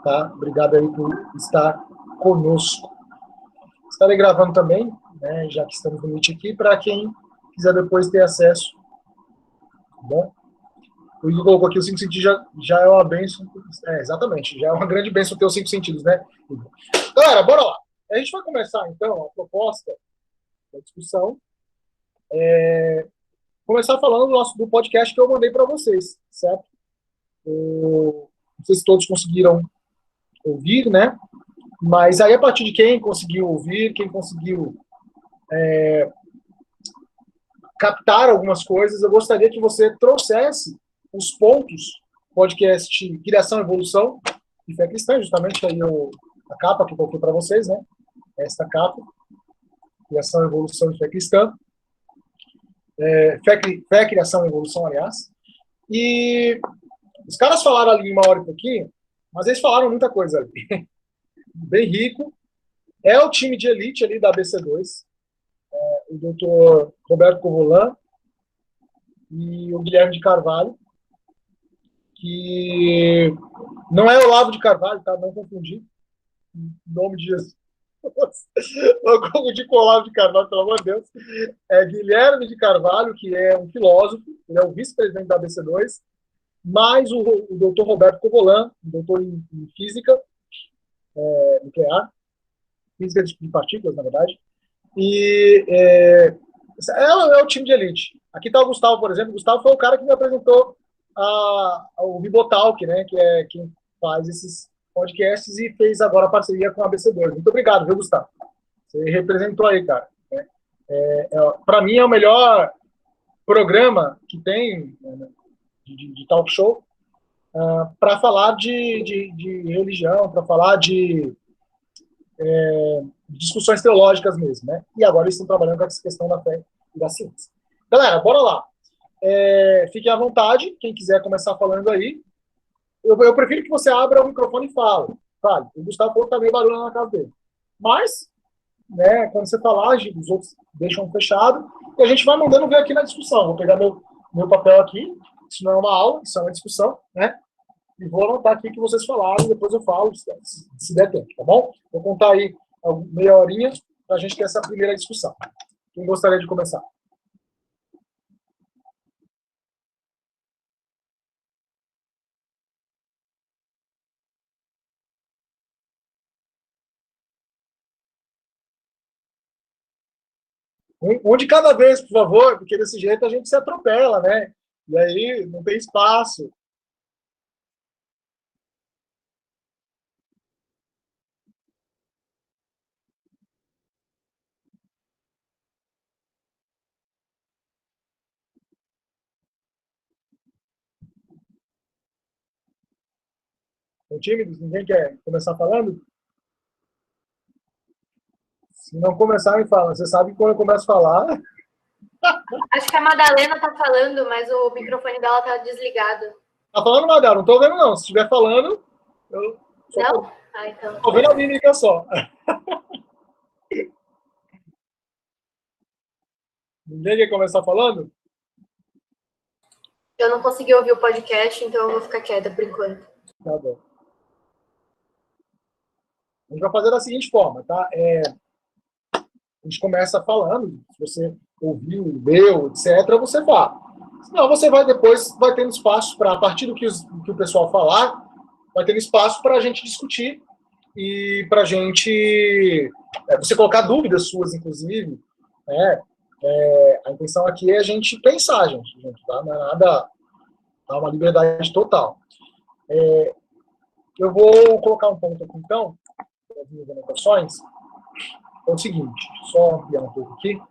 tá? Obrigado aí por estar conosco. Estarei gravando também, né, já que estamos no Meet aqui, para quem quiser depois ter acesso. Tá bom? O Igor colocou aqui os 5 sentidos já é uma benção. Exatamente, já é uma grande benção ter os 5 sentidos, né? Galera, bora lá. A gente vai começar, então, a proposta da discussão. Começar falando do podcast que eu mandei para vocês, certo? Não sei se todos conseguiram ouvir, né? Mas aí, a partir de quem conseguiu ouvir, quem conseguiu captar algumas coisas, eu gostaria que você trouxesse os pontos podcast Criação e Evolução e Fé Cristã, justamente aí a capa que eu coloquei para vocês, né? Esta capa, Criação, Evolução e Fé Cristã. Fé, Criação e Evolução, aliás. E os caras falaram ali 1 hora e pouquinho, mas eles falaram muita coisa ali. Bem rico. É o time de elite ali da ABC2. O doutor Roberto Covolan e o Guilherme de Carvalho, que não é Olavo de Carvalho, tá? Não confundir. Em nome de Jesus. Não confundir com o Olavo de Carvalho, pelo amor de Deus. É Guilherme de Carvalho, que é um filósofo, ele é o vice-presidente da ABC2, mais o doutor Roberto Covolan, doutor em física nuclear, física de partículas, na verdade, e é o time de elite. Aqui está o Gustavo, por exemplo. O Gustavo foi o cara que me apresentou o Ribotalk, né, que é quem faz esses podcasts e fez agora a parceria com a ABC2. Muito obrigado, viu, Gustavo? Você representou aí, cara. Para mim é o melhor programa que tem de talk show para falar de religião, para falar de discussões teológicas mesmo, né? E agora eles estão trabalhando com essa questão da fé e da ciência. Galera, bora lá. Fiquem à vontade, quem quiser começar falando aí. Eu prefiro que você abra o microfone e fale. O Gustavo falou que tá meio barulho na casa dele. Mas, né, quando você falar, os outros deixam fechado e a gente vai mandando ver aqui na discussão. Vou pegar meu papel aqui. Isso não é uma aula, isso é uma discussão, né? E vou anotar aqui o que vocês falaram e depois eu falo, se der tempo, tá bom? Vou contar aí meia horinha para a gente ter essa primeira discussão. Quem gostaria de começar? Um de cada vez, por favor, porque desse jeito a gente se atropela, né? E aí não tem espaço. São tímidos? Ninguém quer começar falando? Se não começar, me fala. Você sabe que quando eu começo a falar... Acho que a Madalena tá falando, mas o microfone dela tá desligado. Tá falando, Madalena? Não tô vendo, não. Se estiver falando, eu... Não? Então. Tô vendo a mímica só. Ninguém quer começar falando? Eu não consegui ouvir o podcast, então eu vou ficar quieta por enquanto. Tá bom. A gente vai fazer da seguinte forma, tá? A gente começa falando, se você ouviu, leu, etc., você fala. Senão você vai depois, vai tendo espaço para, a partir do que o pessoal falar, vai tendo espaço para a gente discutir e para a gente, você colocar dúvidas suas, inclusive, né? A intenção aqui é a gente pensar, gente, tá? Não é nada, dá uma liberdade total. Eu vou colocar um ponto aqui, então, as minhas anotações. É o seguinte, só ampliar um pouco aqui.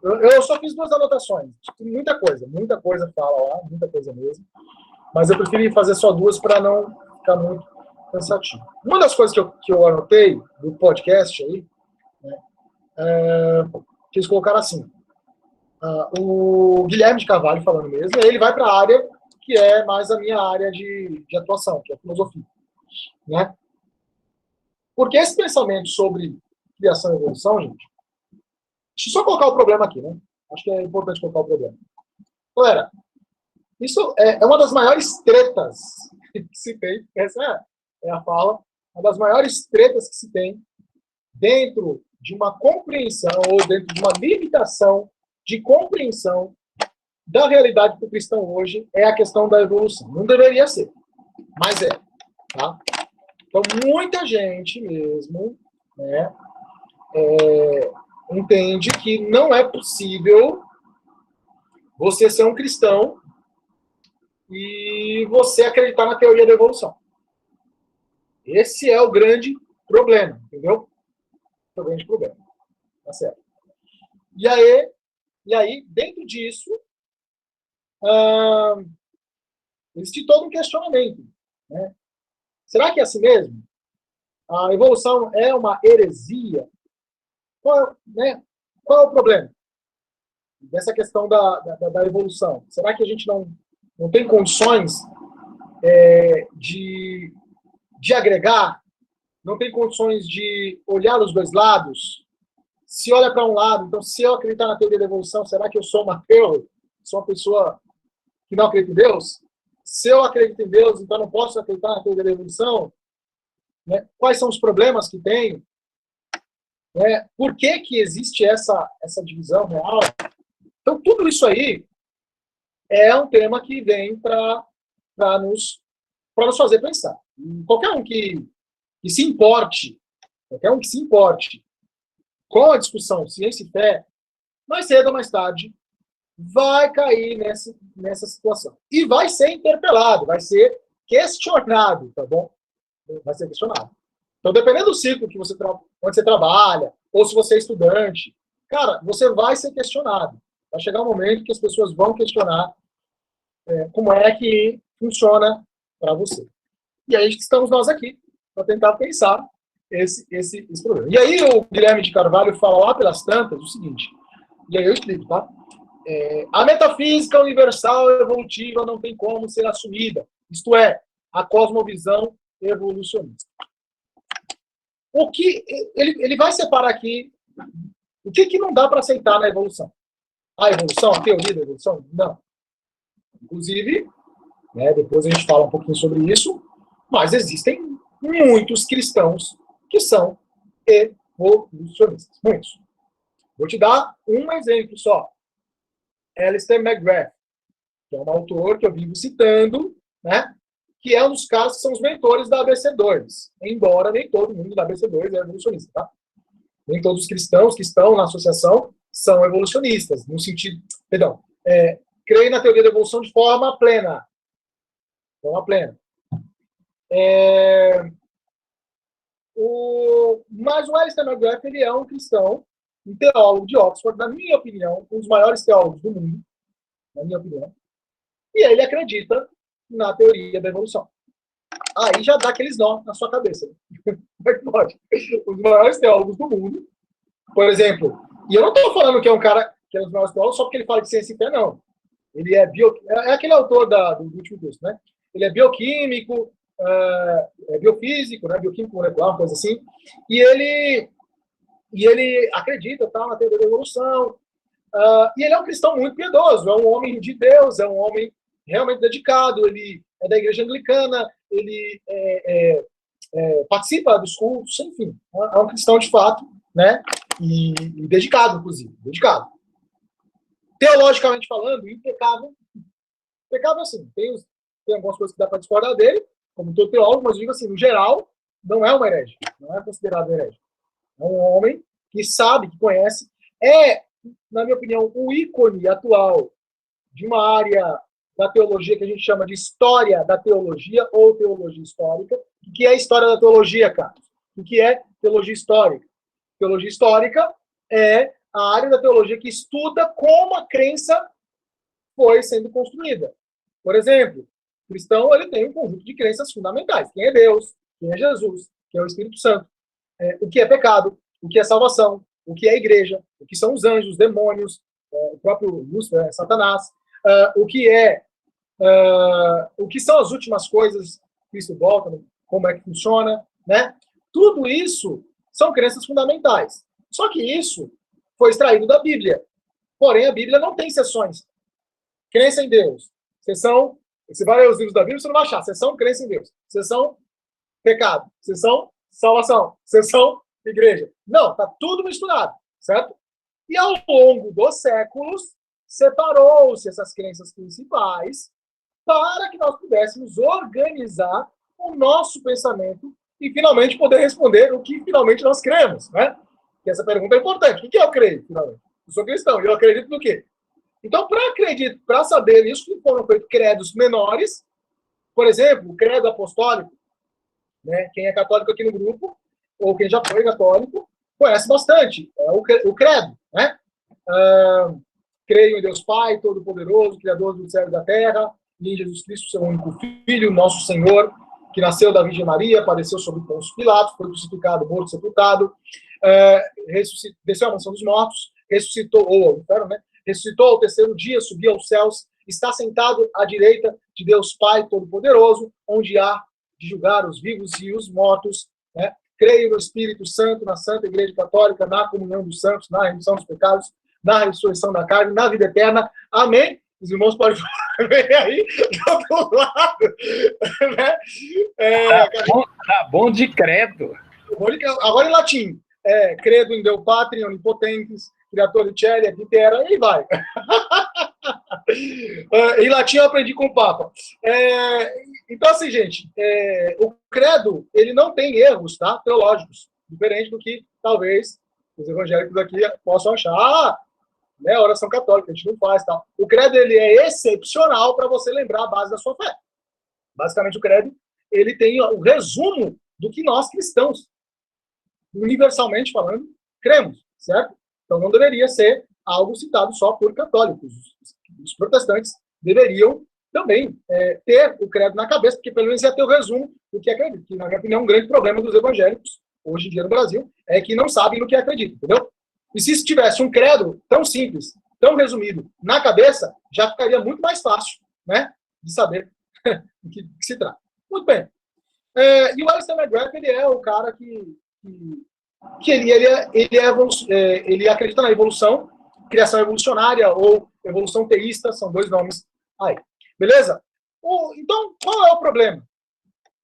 Eu só fiz 2 anotações. Muita coisa fala lá, muita coisa mesmo. Mas eu preferi fazer só 2 para não ficar muito cansativo. Uma das coisas que eu anotei do podcast aí, né, que eles colocaram assim, o Guilherme de Carvalho falando mesmo, ele vai para a área que é mais a minha área de atuação, que é a filosofia. Né? Porque esse pensamento sobre criação e evolução, gente, deixa eu só colocar o problema aqui, né? Acho que é importante colocar o problema. Galera, isso é uma das maiores tretas que se tem, essa é a fala, uma das maiores tretas que se tem dentro de uma compreensão ou dentro de uma limitação de compreensão da realidade do cristão hoje é a questão da evolução. Não deveria ser, mas é. Tá? Então, muita gente mesmo, né, entende que não é possível você ser um cristão e você acreditar na teoria da evolução. Esse é o grande problema, entendeu? É o grande problema. Tá certo? E aí dentro disso, existe todo um questionamento. Né? Será que é assim mesmo? A evolução é uma heresia? Qual é o problema dessa questão da evolução? Será que a gente não tem condições de agregar? Não tem condições de olhar os dois lados? Se olha para um lado, então, se eu acreditar na teoria da evolução, será que eu sou um ateu? Sou uma pessoa que não acredita em Deus? Se eu acredito em Deus, então não posso acreditar na teoria da evolução? Né? Quais são os problemas que tem? Por que existe essa divisão real? Então, tudo isso aí é um tema que vem para nos fazer pensar. E qualquer um que se importe, com a discussão ciência e fé, mais cedo ou mais tarde, vai cair nessa situação. E vai ser interpelado, vai ser questionado, tá bom? Vai ser questionado. Então, dependendo do ciclo que onde você trabalha, ou se você é estudante, cara, você vai ser questionado. Vai chegar um momento que as pessoas vão questionar como é que funciona para você. E aí estamos nós aqui para tentar pensar esse problema. E aí o Guilherme de Carvalho fala lá pelas tantas o seguinte, e aí eu explico, tá? A metafísica universal evolutiva não tem como ser assumida, isto é, a cosmovisão evolucionista. O que ele vai separar aqui o que não dá para aceitar na evolução? A evolução, a teoria da evolução? Não. Inclusive, depois a gente fala um pouquinho sobre isso, mas existem muitos cristãos que são evolucionistas. Muitos. Vou te dar um exemplo só. Alistair McGrath, que é um autor que eu vivo citando, né, que é um dos casos que são os mentores da ABC2, embora nem todo mundo da ABC2 é evolucionista, tá? Nem todos os cristãos que estão na associação são evolucionistas, no sentido, creem na teoria da evolução de forma plena. Mas o Alistair McGrath, ele é um cristão, um teólogo de Oxford, na minha opinião, um dos maiores teólogos do mundo, na minha opinião, e ele acredita na teoria da evolução. Aí já dá aqueles nó na sua cabeça. Como é que pode? Os maiores teólogos do mundo, por exemplo, e eu não estou falando que é um cara que é um dos maiores teólogos só porque ele fala de ciência e fé, não. Ele é aquele autor do último texto, né? Ele é bioquímico, biofísico, né? Bioquímico molecular, uma coisa assim, e ele acredita na teoria da evolução, e ele é um cristão muito piedoso, é um homem de Deus, é um homem realmente dedicado, ele é da igreja anglicana, ele participa dos cultos, enfim, é um cristão de fato, né? E dedicado, inclusive, dedicado. Teologicamente falando, impecável. Impecável, assim, tem algumas coisas que dá para discordar dele, como todo teólogo, mas digo assim, no geral, não é um herege, não é considerado um herege. É um homem que sabe, que conhece, na minha opinião, o ícone atual de uma área da teologia que a gente chama de história da teologia ou teologia histórica. O que é história da teologia, Carlos? O que é teologia histórica? Teologia histórica é a área da teologia que estuda como a crença foi sendo construída. Por exemplo, o cristão ele tem um conjunto de crenças fundamentais. Quem é Deus? Quem é Jesus? Quem é o Espírito Santo? O que é pecado? O que é salvação? O que é igreja? O que são os anjos, os demônios, o próprio Lúcifer, Satanás? O que são as últimas coisas? Cristo volta, como é que funciona, né? Tudo isso são crenças fundamentais. Só que isso foi extraído da Bíblia. Porém, a Bíblia não tem seções. Crença em Deus. Seção Você vai ler os livros da Bíblia, você não vai achar. Seção crença em Deus. Seção pecado. Seção salvação. Seção igreja. Não, tá tudo misturado, certo? E ao longo dos séculos, separou-se essas crenças principais para que nós pudéssemos organizar o nosso pensamento e finalmente poder responder o que finalmente nós cremos, né? Que essa pergunta é importante. O que eu creio, finalmente? Eu sou cristão, e eu acredito no quê? Então, para saber isso, foram feitos credos menores, por exemplo, o credo apostólico, né? Quem é católico aqui no grupo, ou quem já foi católico, conhece bastante. É o credo, né? Creio em Deus Pai, Todo-Poderoso, Criador do céu e da terra, e em Jesus Cristo, seu único Filho, nosso Senhor, que nasceu da Virgem Maria, padeceu sob Pôncio Pilatos, foi crucificado, morto, sepultado, desceu à mansão dos mortos, ressuscitou, ou ao inferno, né? Ressuscitou ao terceiro dia, subiu aos céus, está sentado à direita de Deus Pai Todo-Poderoso, onde há de julgar os vivos e os mortos, né? Creio no Espírito Santo, na Santa Igreja Católica, na comunhão dos santos, na remissão dos pecados, na ressurreição da carne, na vida eterna. Amém? Os irmãos podem ver aí do outro lado. Né? Tá bom de credo. Agora em latim. Credo in Deo Patri, Onipotentes, Creatore Celi, et Terra, e vai. Em latim eu aprendi com o Papa. Então, assim, gente, o credo, ele não tem erros, tá? Teológicos, diferente do que, talvez, os evangélicos aqui possam achar. Né, oração católica, a gente não faz, tal. O credo, ele é excepcional para você lembrar a base da sua fé. Basicamente, o credo, ele tem o resumo do que nós cristãos, universalmente falando, cremos, certo? Então, não deveria ser algo citado só por católicos. Os protestantes deveriam também ter o credo na cabeça, porque pelo menos ia ter o resumo do que acredita. Que, na minha opinião, um grande problema dos evangélicos, hoje em dia no Brasil, é que não sabem no que acreditam, entendeu? E se tivesse um credo tão simples, tão resumido, na cabeça, já ficaria muito mais fácil, né, de saber do que se trata. Muito bem. E o Alistair McGrath, ele é o cara que ele acredita na evolução, criação evolucionária ou evolução teísta, são dois nomes aí. Beleza? Então, qual é o problema?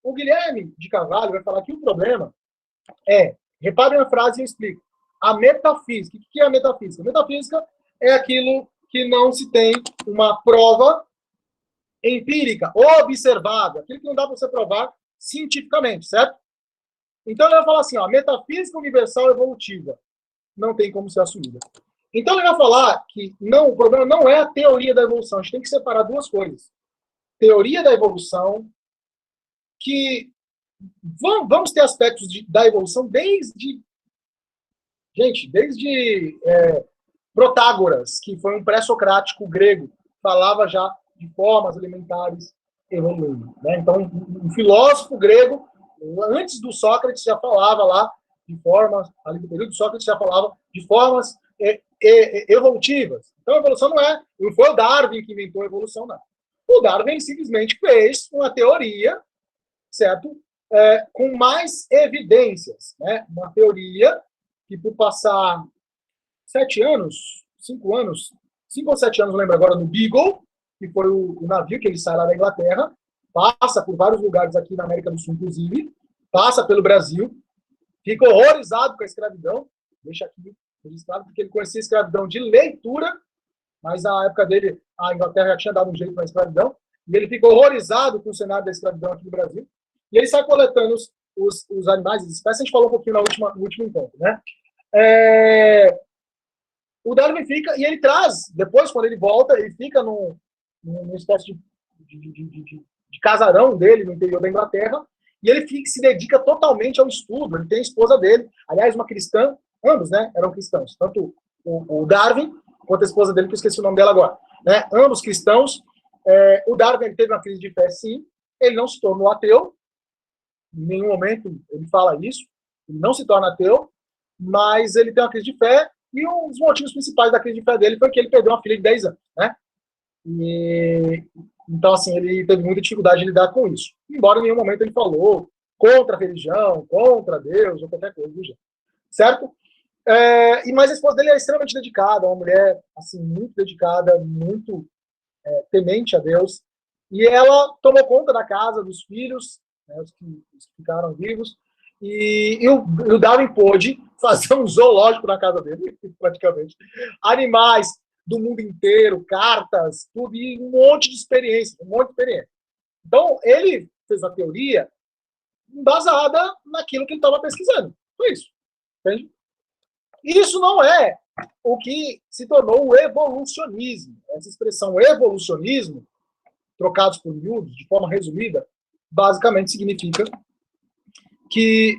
O Guilherme de Carvalho vai falar que o problema reparem na frase e eu explico. A metafísica. O que é a metafísica? A metafísica é aquilo que não se tem uma prova empírica, observada, aquilo que não dá para você provar cientificamente, certo? Então ele vai falar assim, ó, metafísica universal evolutiva não tem como ser assumida. Então ele vai falar que o problema não é a teoria da evolução, a gente tem que separar duas coisas. Teoria da evolução, que vamos ter aspectos da evolução desde Protágoras, que foi um pré-socrático grego, falava já de formas elementares evoluindo. Né? Então, um filósofo grego, antes do Sócrates, já falava lá de formas, ali no período do Sócrates, já falava de formas evolutivas. Então, a evolução não foi o Darwin que inventou a evolução, não. O Darwin simplesmente fez uma teoria, certo? Com mais evidências. Né? Uma teoria que, por passar 5 ou 7 anos, não lembro agora, no Beagle, que foi o navio que ele sai lá da Inglaterra, passa por vários lugares aqui na América do Sul, inclusive, passa pelo Brasil, fica horrorizado com a escravidão, deixa aqui registrado, porque ele conhecia a escravidão de leitura, mas na época dele, a Inglaterra já tinha dado um jeito na escravidão, e ele fica horrorizado com o cenário da escravidão aqui no Brasil, e ele sai coletando os animais, as espécies, a gente falou um pouquinho no último encontro, né? O Darwin fica, e ele traz, depois, quando ele volta, ele fica numa espécie de casarão dele no interior da Inglaterra, e ele se dedica totalmente ao estudo. Ele tem a esposa dele, aliás, uma cristã, ambos, né, eram cristãos, tanto o Darwin quanto a esposa dele, que eu esqueci o nome dela agora, né, ambos cristãos. O Darwin, ele teve uma crise de fé, sim, ele não se tornou ateu, em nenhum momento ele fala isso, ele não se torna ateu, mas ele tem uma crise de fé, e um dos motivos principais da crise de fé dele foi que ele perdeu uma filha de 10 anos, né? Então, assim, ele teve muita dificuldade de lidar com isso. Embora em nenhum momento ele falou contra a religião, contra Deus, ou qualquer coisa do jeito. Certo? Mas a esposa dele é extremamente dedicada, uma mulher, assim, muito dedicada, muito temente a Deus. E ela tomou conta da casa dos filhos, né, os que ficaram vivos, e o Darwin pôde fazer um zoológico na casa dele, praticamente. Animais do mundo inteiro, cartas, tudo, e um monte de experiência, Então, ele fez a teoria embasada naquilo que ele estava pesquisando. Foi isso. Entende? Isso não é o que se tornou o evolucionismo. Essa expressão evolucionismo, trocados por miúdos, de forma resumida, basicamente significa que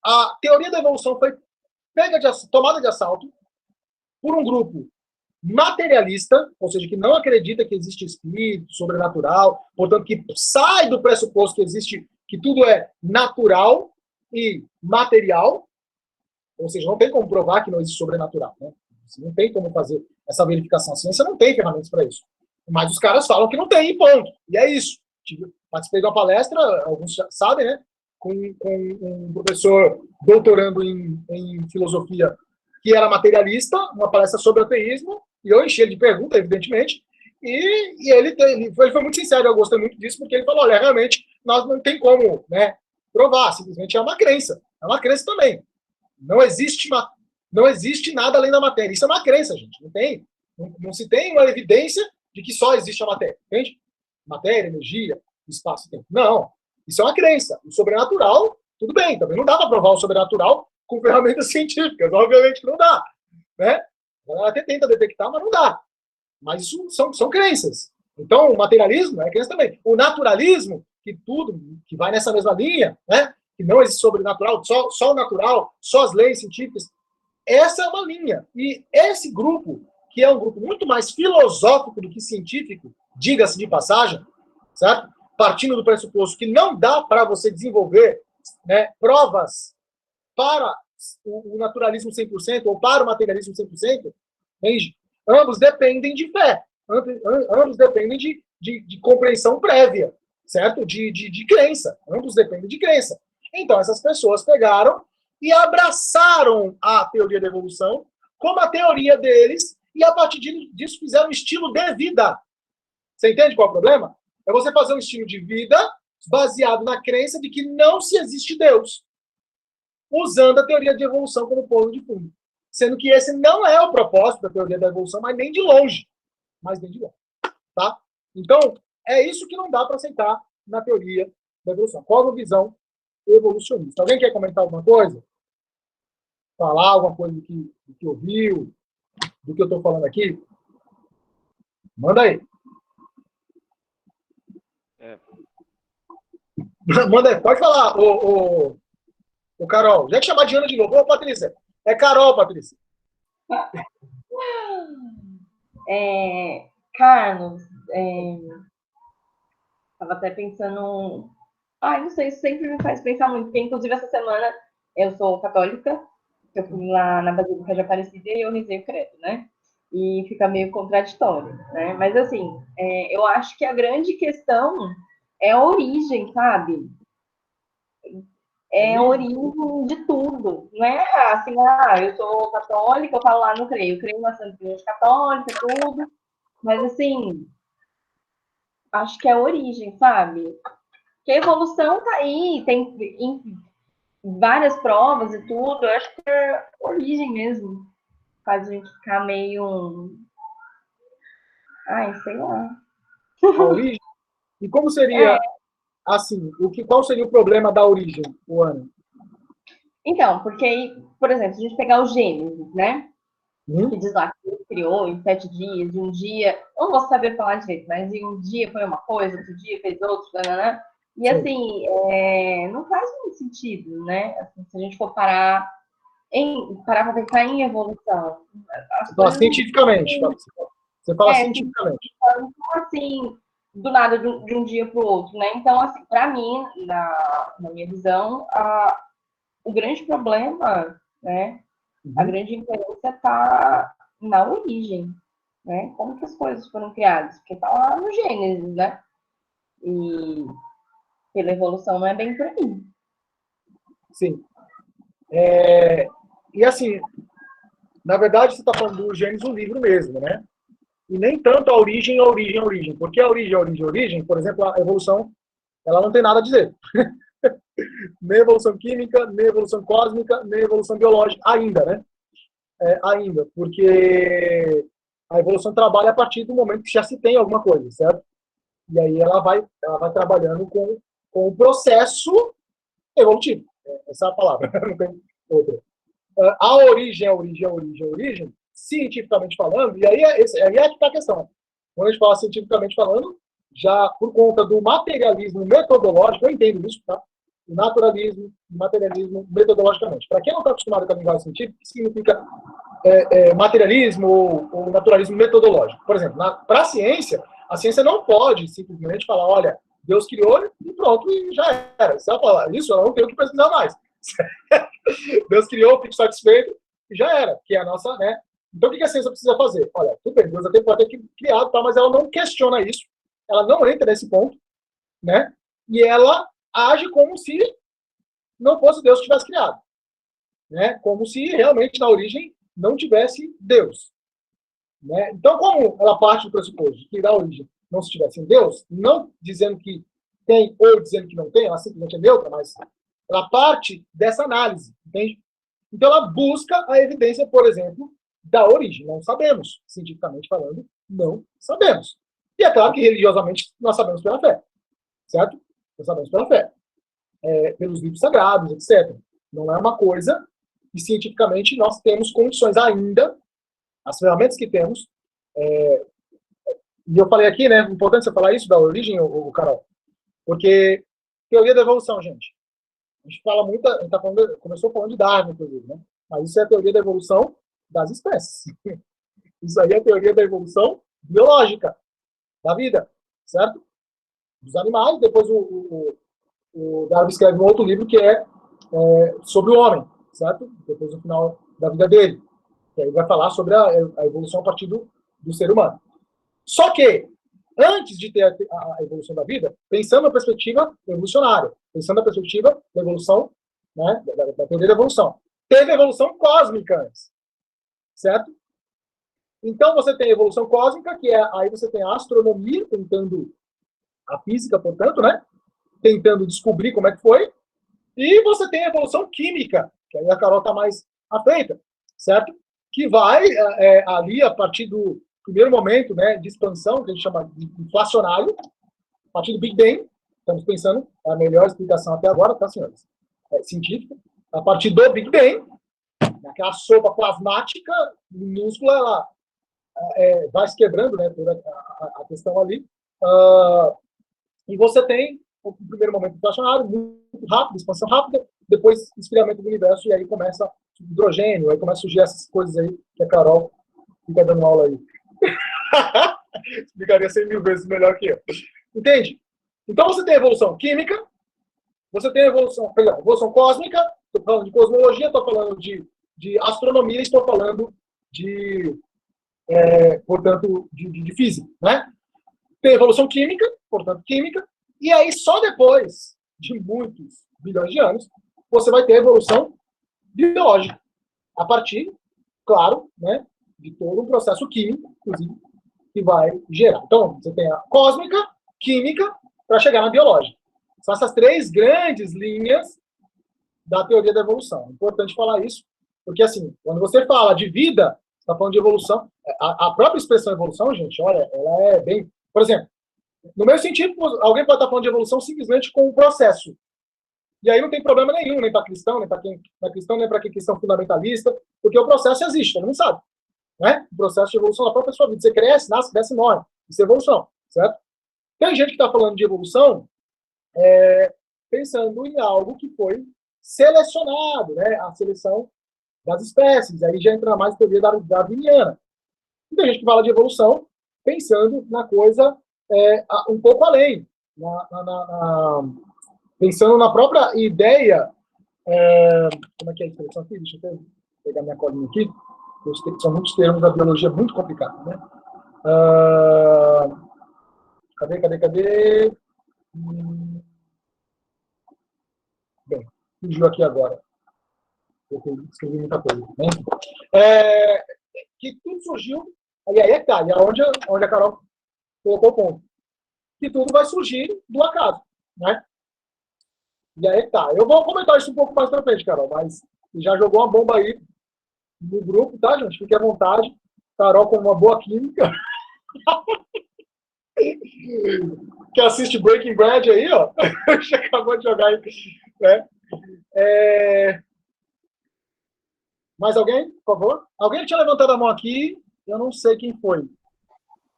a teoria da evolução foi tomada de assalto por um grupo materialista, ou seja, que não acredita que existe espírito sobrenatural, portanto, que sai do pressuposto que existe, que tudo é natural e material, ou seja, não tem como provar que não existe sobrenatural, né? Você não tem como fazer essa verificação. A ciência não tem ferramentas para isso. Mas os caras falam que não tem, e ponto. E é isso. Participei de uma palestra, alguns já sabem, né? Com um professor doutorando em filosofia que era materialista, uma palestra sobre ateísmo, e eu enchi ele de perguntas, evidentemente, e ele foi muito sincero, eu gostei muito disso, porque ele falou, olha, realmente, nós não tem como, né, provar, simplesmente é uma crença também. Não existe nada além da matéria, isso é uma crença, gente, não se tem uma evidência de que só existe a matéria, entende? Matéria, energia, espaço e tempo. Não, isso é uma crença. O sobrenatural, tudo bem, também não dá para provar o sobrenatural com ferramentas científicas, obviamente que não dá, né? Ela até tenta detectar, mas não dá. Mas isso são crenças. Então, o materialismo é crença também. O naturalismo, que tudo, que vai nessa mesma linha, né? Que não existe sobrenatural, só o natural, só as leis científicas, essa é uma linha. E esse grupo, que é um grupo muito mais filosófico do que científico, diga-se de passagem, certo? Partindo do pressuposto que não dá para você desenvolver, né, provas para o naturalismo 100% ou para o materialismo 100%, entende? Ambos dependem de fé, ambos dependem de compreensão prévia, certo? De crença, ambos dependem de crença. Então, essas pessoas pegaram e abraçaram a teoria da evolução como a teoria deles e, a partir disso, fizeram um estilo de vida. Você entende qual é o problema? É você fazer um estilo de vida baseado na crença de que não se existe Deus, usando a teoria de evolução como pano de fundo. Sendo que esse não é o propósito da teoria da evolução, mas nem de longe. Tá? Então, é isso que não dá para aceitar na teoria da evolução. Qual a visão evolucionista? Alguém quer comentar alguma coisa? Falar alguma coisa do que ouviu, do que eu estou falando aqui? Manda aí. Manda aí. Pode falar, o Carol. Já que chamar de Ana de novo. Ô, Patrícia. É Carol, Patrícia. Carlos, estava até pensando... não sei, isso sempre me faz pensar muito, porque inclusive essa semana eu sou católica, eu fui lá na Basílica de Aparecida e eu rezei o credo, né? E fica meio contraditório, né? Mas assim, eu acho que a grande questão é a origem, sabe? É a origem de tudo, não é assim, eu sou católica, eu falo lá, não creio, eu creio na Santa Igreja Católica, tudo, mas assim, acho que é a origem, sabe? Que a evolução tá aí, tem várias provas e tudo, eu acho que é a origem mesmo, faz a gente ficar meio, sei lá. A origem? E como seria, assim, qual seria o problema da origem, Ana? Então, porque aí, por exemplo, se a gente pegar o Gênesis, né? Que diz lá que ele criou em 7 dias, um dia, não vou saber falar direito, mas em um dia foi uma coisa, outro dia fez outro, né? E assim, não faz muito sentido, né? Assim, se a gente for parar para pensar em evolução. Você fala cientificamente. Você fala cientificamente. Não assim, do nada, de um dia para o outro, né? Então, assim, para mim, na minha visão, o grande problema, né? A grande incoerência está na origem, né? Como que as coisas foram criadas? Porque está lá no Gênesis, né? E pela evolução não é bem por aí. Sim. E assim, na verdade, você está falando do Gênesis, o livro mesmo, né? e nem tanto a origem, a origem, a origem. Porque a origem, a origem, a origem, por exemplo, a evolução, ela não tem nada a dizer. Nem evolução química, nem evolução cósmica, nem evolução biológica, ainda, né? Ainda, porque a evolução trabalha a partir do momento que já se tem alguma coisa, certo? E aí ela vai trabalhando com o processo evolutivo. Essa é a palavra, não tem outra. A origem, a origem, a origem, a origem, cientificamente falando, e aí é que está a questão. Quando a gente fala cientificamente falando, já por conta do materialismo metodológico, eu entendo isso, tá? O naturalismo, o materialismo metodologicamente. Para quem não está acostumado com a linguagem científica, o que significa materialismo ou naturalismo metodológico? Por exemplo, para a ciência não pode simplesmente falar, olha, Deus criou e pronto, e já era. Se ela falar isso, ela não tem o que pesquisar mais. Deus criou, fico satisfeito, e já era, que é a nossa, né? Então, o que a ciência precisa fazer? Olha, tudo bem, Deus até pode ter criado, tá, mas ela não questiona isso, ela não entra nesse ponto, né? E ela age como se não fosse Deus que tivesse criado, né? Como se realmente na origem não tivesse Deus, né? Então, como ela parte do pressuposto de que na origem não se tivesse Deus, não dizendo que tem ou dizendo que não tem, ela simplesmente é neutra, mas ela parte dessa análise, entende? Então, ela busca a evidência, por exemplo, da origem. Não sabemos, cientificamente falando, não sabemos. E é claro que religiosamente nós sabemos pela fé, certo? Nós sabemos pela fé, pelos livros sagrados, etc. Não é uma coisa que cientificamente nós temos condições ainda, as ferramentas que temos, e eu falei aqui, né, é importante você falar isso da origem, o Carol, porque teoria da evolução, gente. A gente fala muito, a gente começou falando de Darwin, inclusive, né? Mas isso é a teoria da evolução das espécies. Isso aí é a teoria da evolução biológica da vida, certo? Dos animais. Depois o Darwin escreve um outro livro que é sobre o homem, certo? Depois no final da vida dele. Que aí vai falar sobre a evolução a partir do ser humano. Só que, antes de ter a evolução da vida, pensando na perspectiva evolucionária, pensando na perspectiva da evolução, né, da teoria da evolução, teve evolução cósmica antes, certo? Então você tem a evolução cósmica, que aí você tem a astronomia, tentando, a física, portanto, né, tentando descobrir como é que foi, e você tem a evolução química, que aí a Carol está mais afeita, certo? Que vai ali, a partir do primeiro momento, né, de expansão, que a gente chama de inflacionário, a partir do Big Bang, estamos pensando, é a melhor explicação até agora, tá, senhores? Científica. A partir do Big Bang, aquela sopa plasmática minúscula, ela vai se quebrando, né, toda a questão ali. E você tem o primeiro momento inflacionário, muito rápido, expansão rápida, depois esfriamento do universo, e aí começa hidrogênio, aí começa a surgir essas coisas aí que a Carol fica dando aula aí. Explicaria 100 mil vezes melhor que eu. Entende? Então você tem a evolução química, você tem a evolução cósmica, estou falando de cosmologia, estou falando de astronomia, estou falando portanto, de física, né? Tem a evolução química, portanto, química, e aí só depois de muitos bilhões de anos, você vai ter a evolução biológica, a partir, claro, né, de todo um processo químico, inclusive, que vai gerar. Então, você tem a cósmica, química, para chegar na biológica. São essas três grandes linhas da teoria da evolução. É importante falar isso, porque, assim, quando você fala de vida, você está falando de evolução. A própria expressão evolução, gente, olha, ela é bem... Por exemplo, no meio científico, alguém pode estar falando de evolução simplesmente com o processo. E aí não tem problema nenhum, nem para cristão, nem para quem não é cristão, nem para quem é cristão fundamentalista, porque o processo existe, todo mundo sabe. Né? O processo de evolução da própria sua vida. Você cresce, nasce, cresce e morre. Isso é evolução, certo? Tem gente que está falando de evolução pensando em algo que foi selecionado, né? A seleção das espécies. Aí já entra mais teoria darwiniana. E tem gente que fala de evolução pensando na coisa um pouco além. Pensando na própria ideia... como é que é a expressão aqui? Deixa eu pegar minha colinha aqui. São muitos termos da biologia muito complicados, né? Cadê? Bem, fugiu aqui agora. Eu escrevi muita coisa. Né? Que tudo surgiu E aí é que tá, e é onde a Carol colocou o ponto. Que tudo vai surgir do acaso, né? E aí é que tá. Eu vou comentar isso um pouco mais pra frente, Carol, mas já jogou uma bomba aí no grupo, tá, gente? Fique à vontade. Carol com uma boa química. Que assiste Breaking Bad aí, ó. Já acabou de jogar aí, né? Mais alguém, por favor? Alguém tinha levantado a mão aqui, eu não sei quem foi.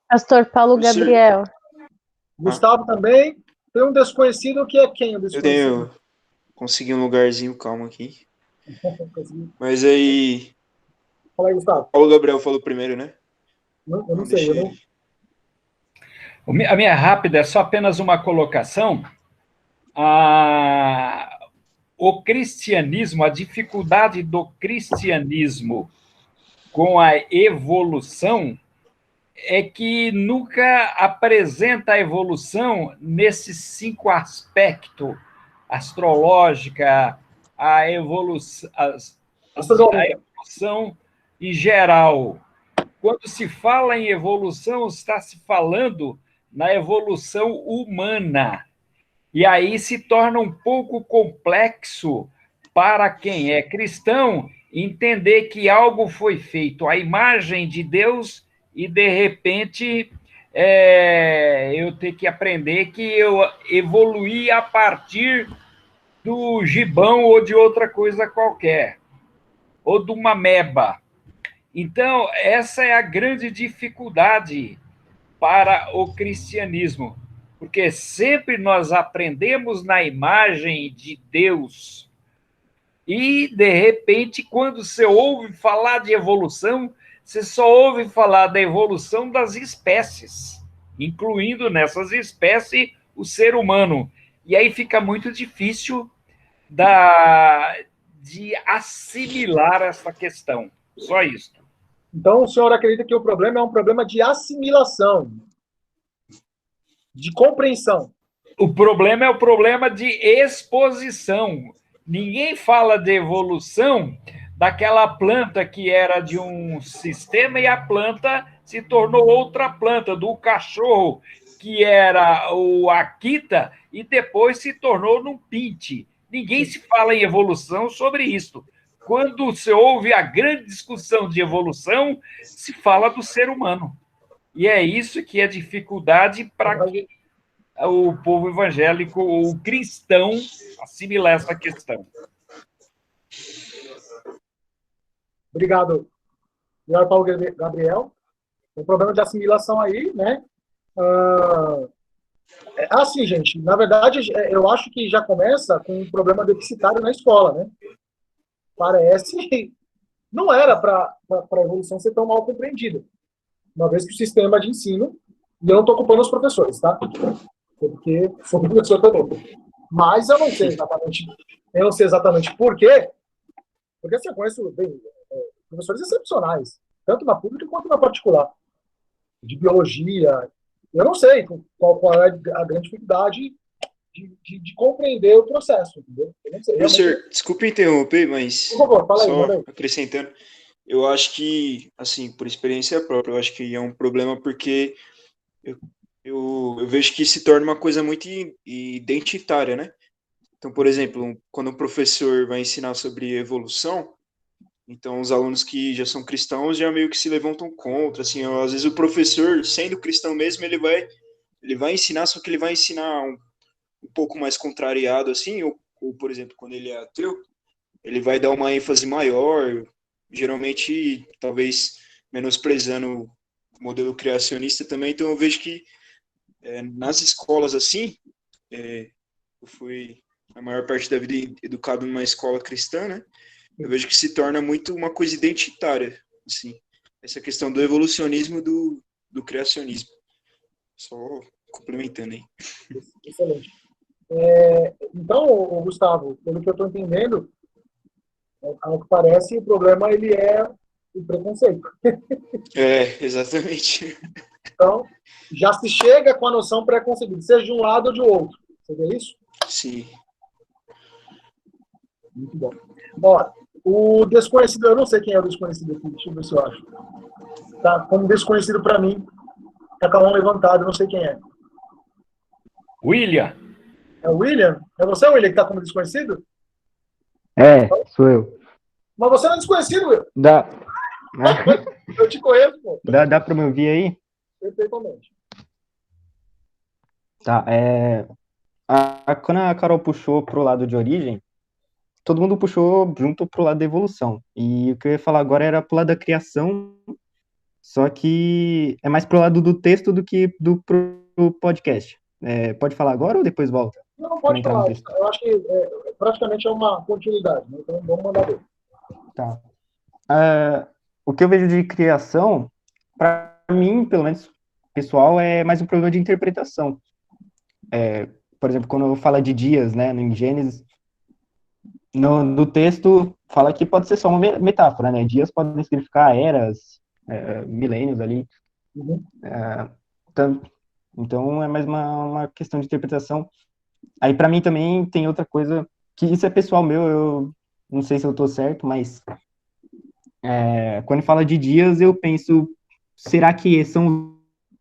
Pastor Paulo Gabriel. Gustavo também. Tem um desconhecido que é quem? O desconhecido? Consegui um lugarzinho calmo aqui. Mas aí... Fala aí, Gustavo. Paulo Gabriel falou primeiro, né? Eu não sei. A minha rápida é só apenas uma colocação. O cristianismo, a dificuldade do cristianismo com a evolução é que nunca apresenta a evolução nesses 5 aspectos: astrológica, a evolução em geral. Quando se fala em evolução, está se falando na evolução humana. E aí se torna um pouco complexo para quem é cristão entender que algo foi feito à imagem de Deus e, de repente, eu ter que aprender que eu evoluí a partir do gibão ou de outra coisa qualquer, ou de uma ameba. Então, essa é a grande dificuldade para o cristianismo, porque sempre nós aprendemos na imagem de Deus e, de repente, quando você ouve falar de evolução, você só ouve falar da evolução das espécies, incluindo nessas espécies o ser humano. E aí fica muito difícil de assimilar essa questão. Só isso. Então, o senhor acredita que o problema é um problema de assimilação, de compreensão? O problema é o problema de exposição. Ninguém fala de evolução daquela planta que era de um sistema e a planta se tornou outra planta, do cachorro que era o Akita e depois se tornou num pinte. Ninguém se fala em evolução sobre isso. Quando se ouve a grande discussão de evolução, se fala do ser humano. E é isso que é dificuldade para que o povo evangélico ou cristão assimilar essa questão. Obrigado. Obrigado, Paulo Gabriel. Tem um problema de assimilação aí, né? Assim, gente, na verdade, eu acho que já começa com um problema deficitário na escola, né? Parece... Não era para a evolução ser tão mal compreendida. Uma vez que o sistema de ensino... E eu não estou culpando os professores, tá? Porque sou professor também. Mas eu não sei exatamente por quê. Porque assim, eu conheço bem, professores excepcionais, tanto na pública quanto na particular. De biologia. Eu não sei qual é a grande dificuldade de compreender o processo, entendeu? Eu não sei. Professor, desculpe interromper, mas por favor, fala aí, só aí. Acrescentando, eu acho que, assim, por experiência própria, eu acho que é um problema porque eu vejo que se torna uma coisa muito identitária, né? Então, por exemplo, quando um professor vai ensinar sobre evolução, então os alunos que já são cristãos já meio que se levantam contra, assim, às vezes o professor, sendo cristão mesmo, ele vai ensinar, só que ele vai ensinar um pouco mais contrariado, assim, ou, por exemplo, quando ele é ateu, ele vai dar uma ênfase maior, geralmente, talvez, menosprezando o modelo criacionista também. Então, eu vejo que nas escolas, assim, eu fui a maior parte da vida educado numa escola cristã, né? Eu vejo que se torna muito uma coisa identitária, assim, essa questão do evolucionismo do criacionismo. Só complementando aí. Excelente. Então, Gustavo, pelo que eu estou entendendo, ao que parece, o problema ele é o preconceito. Exatamente. Então, já se chega com a noção preconcebida, seja de um lado ou de outro. Você vê isso? Sim. Muito bom. Ó, o desconhecido, eu não sei quem é o desconhecido aqui, deixa eu ver se eu acho. tá como desconhecido para mim, tá com a mão levantada, eu não sei quem é. William. É o William? É você, William, que tá como desconhecido? É, sou eu. Mas você não é desconhecido, William. Dá, Eu te conheço, pô. dá pra me ouvir aí? Perfeitamente. Tá, quando a Carol puxou pro lado de origem, todo mundo puxou junto pro lado da evolução. E o que eu ia falar agora era pro lado da criação, só que é mais pro lado do texto do que pro podcast. Pode falar agora ou depois volta? Não, Quando pode entrar no falar. texto. Eu acho que praticamente é uma continuidade, né? Então vamos mandar ver. Tá. O que eu vejo de criação, para mim, pelo menos pessoal, é mais um problema de interpretação. Por exemplo, quando fala de dias, né, em Gênesis, no texto fala que pode ser só uma metáfora, né? Dias podem significar eras, milênios ali. Uhum. Então é mais uma questão de interpretação. Aí para mim também tem outra coisa, que isso é pessoal meu, eu não sei se eu tô certo, mas quando fala de dias eu penso, será que são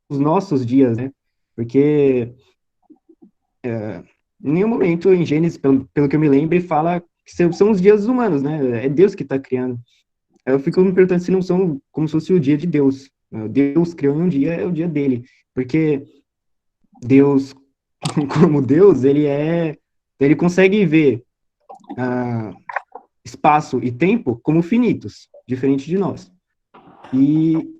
os nossos dias, né? Porque em nenhum momento em Gênesis, pelo que eu me lembro, fala que são os dias humanos, né? É Deus que está criando. Aí eu fico me perguntando se não são como se fosse o dia de Deus. Deus criou em um dia, é o dia dele. Porque Deus, como Deus, ele consegue ver espaço e tempo como finitos, diferente de nós. E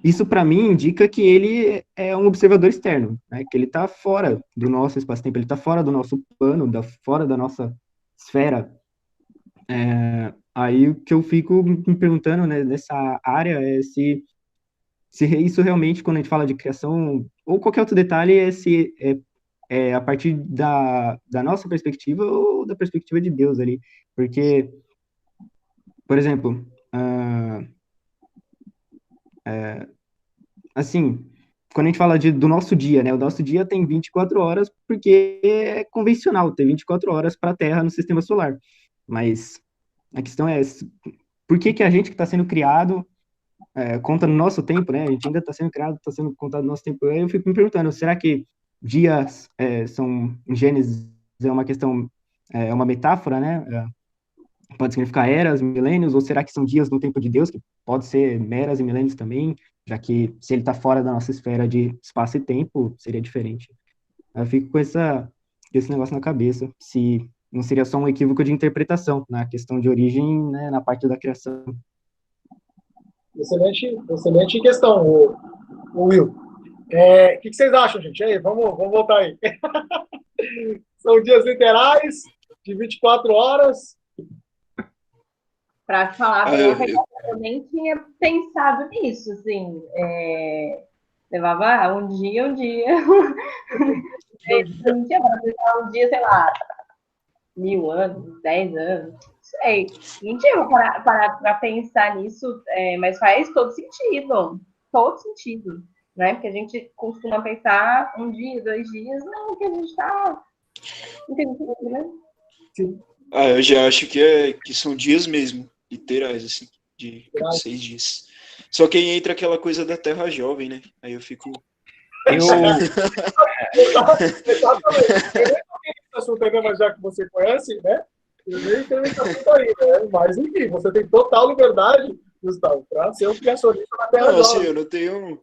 isso, para mim, indica que ele é um observador externo, né? Que ele está fora do nosso espaço-tempo, ele está fora do nosso plano, fora da nossa esfera. Aí o que eu fico me perguntando, né, nessa área é se isso realmente, quando a gente fala de criação, ou qualquer outro detalhe, se é a partir da nossa perspectiva ou da perspectiva de Deus ali. Porque, por exemplo, assim, quando a gente fala do nosso dia, né? O nosso dia tem 24 horas porque é convencional ter 24 horas para a Terra no sistema solar. Mas a questão é, por que a gente que está sendo criado conta no nosso tempo, né? A gente ainda está sendo criado, está sendo contado no nosso tempo. Aí eu fico me perguntando, será que dias são, em Gênesis, é uma questão, é uma metáfora, né? Pode significar eras, milênios, ou será que são dias no tempo de Deus, que pode ser meras e milênios também, já que se ele está fora da nossa esfera de espaço e tempo, seria diferente. Eu fico com esse negócio na cabeça, se não seria só um equívoco de interpretação na questão de origem, né, na parte da criação. Excelente questão, o Will. O que vocês acham, gente? Aí, vamos voltar aí. São dias literais, de 24 horas. Para falar bem, eu nem tinha pensado nisso, assim. Levava um dia. Não tinha para pensar um dia, sei lá, 1000 anos, 10 anos, não sei. Não tinha parar para pensar nisso, mas faz todo sentido, né? Porque a gente costuma pensar um dia, 2 dias, não, que a gente está... Entendeu, né? Sim. Eu já acho que são dias mesmo, literais, assim, de 6 dias. Só que aí entra aquela coisa da Terra jovem, né? Aí eu fico... Exatamente. Assunto ainda, mas já que você conhece, né? Eu nem tenho esse assunto aí, né? Mas, enfim, você tem total liberdade, Gustavo, para ser um criacionista na Terra jovem. Assim, eu não tenho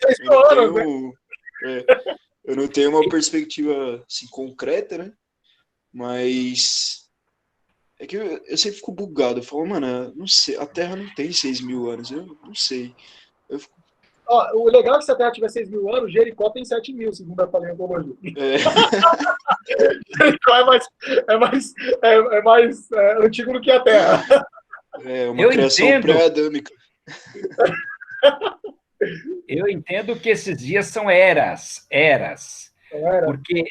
eu não tenho uma perspectiva assim, concreta, né? Mas é que eu sempre fico bugado. Eu falo, mano, não sei, a Terra não tem 6.000 anos, eu não sei. O legal é que se a Terra tiver 6.000 anos, Jericó tem 7.000, segundo a paleontologia. Jericó é mais antigo do que a Terra. É uma criação pré-adâmica. Eu entendo que esses dias são eras. Porque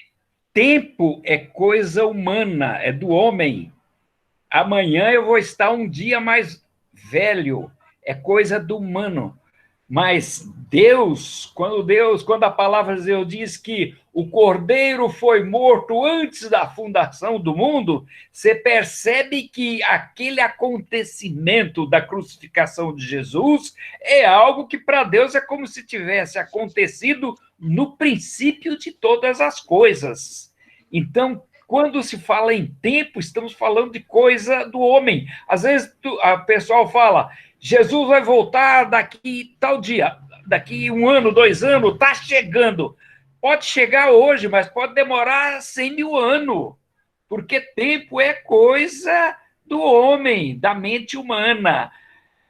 tempo é coisa humana, é do homem. Amanhã eu vou estar um dia mais velho, é coisa do humano. Mas quando a palavra de Deus diz que o Cordeiro foi morto antes da fundação do mundo, você percebe que aquele acontecimento da crucificação de Jesus é algo que para Deus é como se tivesse acontecido no princípio de todas as coisas. Então, quando se fala em tempo, estamos falando de coisa do homem. Às vezes o pessoal fala, Jesus vai voltar daqui tal dia, daqui 1 ano, 2 anos, está chegando. Pode chegar hoje, mas pode demorar 100 mil anos, porque tempo é coisa do homem, da mente humana.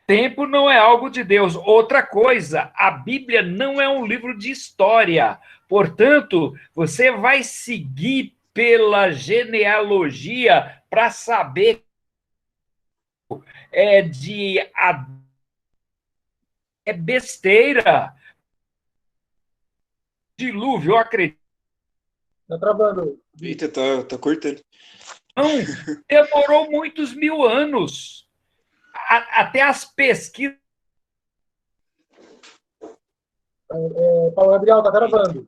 Tempo não é algo de Deus. Outra coisa, a Bíblia não é um livro de história. Portanto, você vai seguir pela genealogia para saber é besteira. Dilúvio, eu acredito. Tá travando. Eita, tá cortando. Não, demorou muitos mil anos. Até as pesquisas. Paulo Gabriel, tá travando.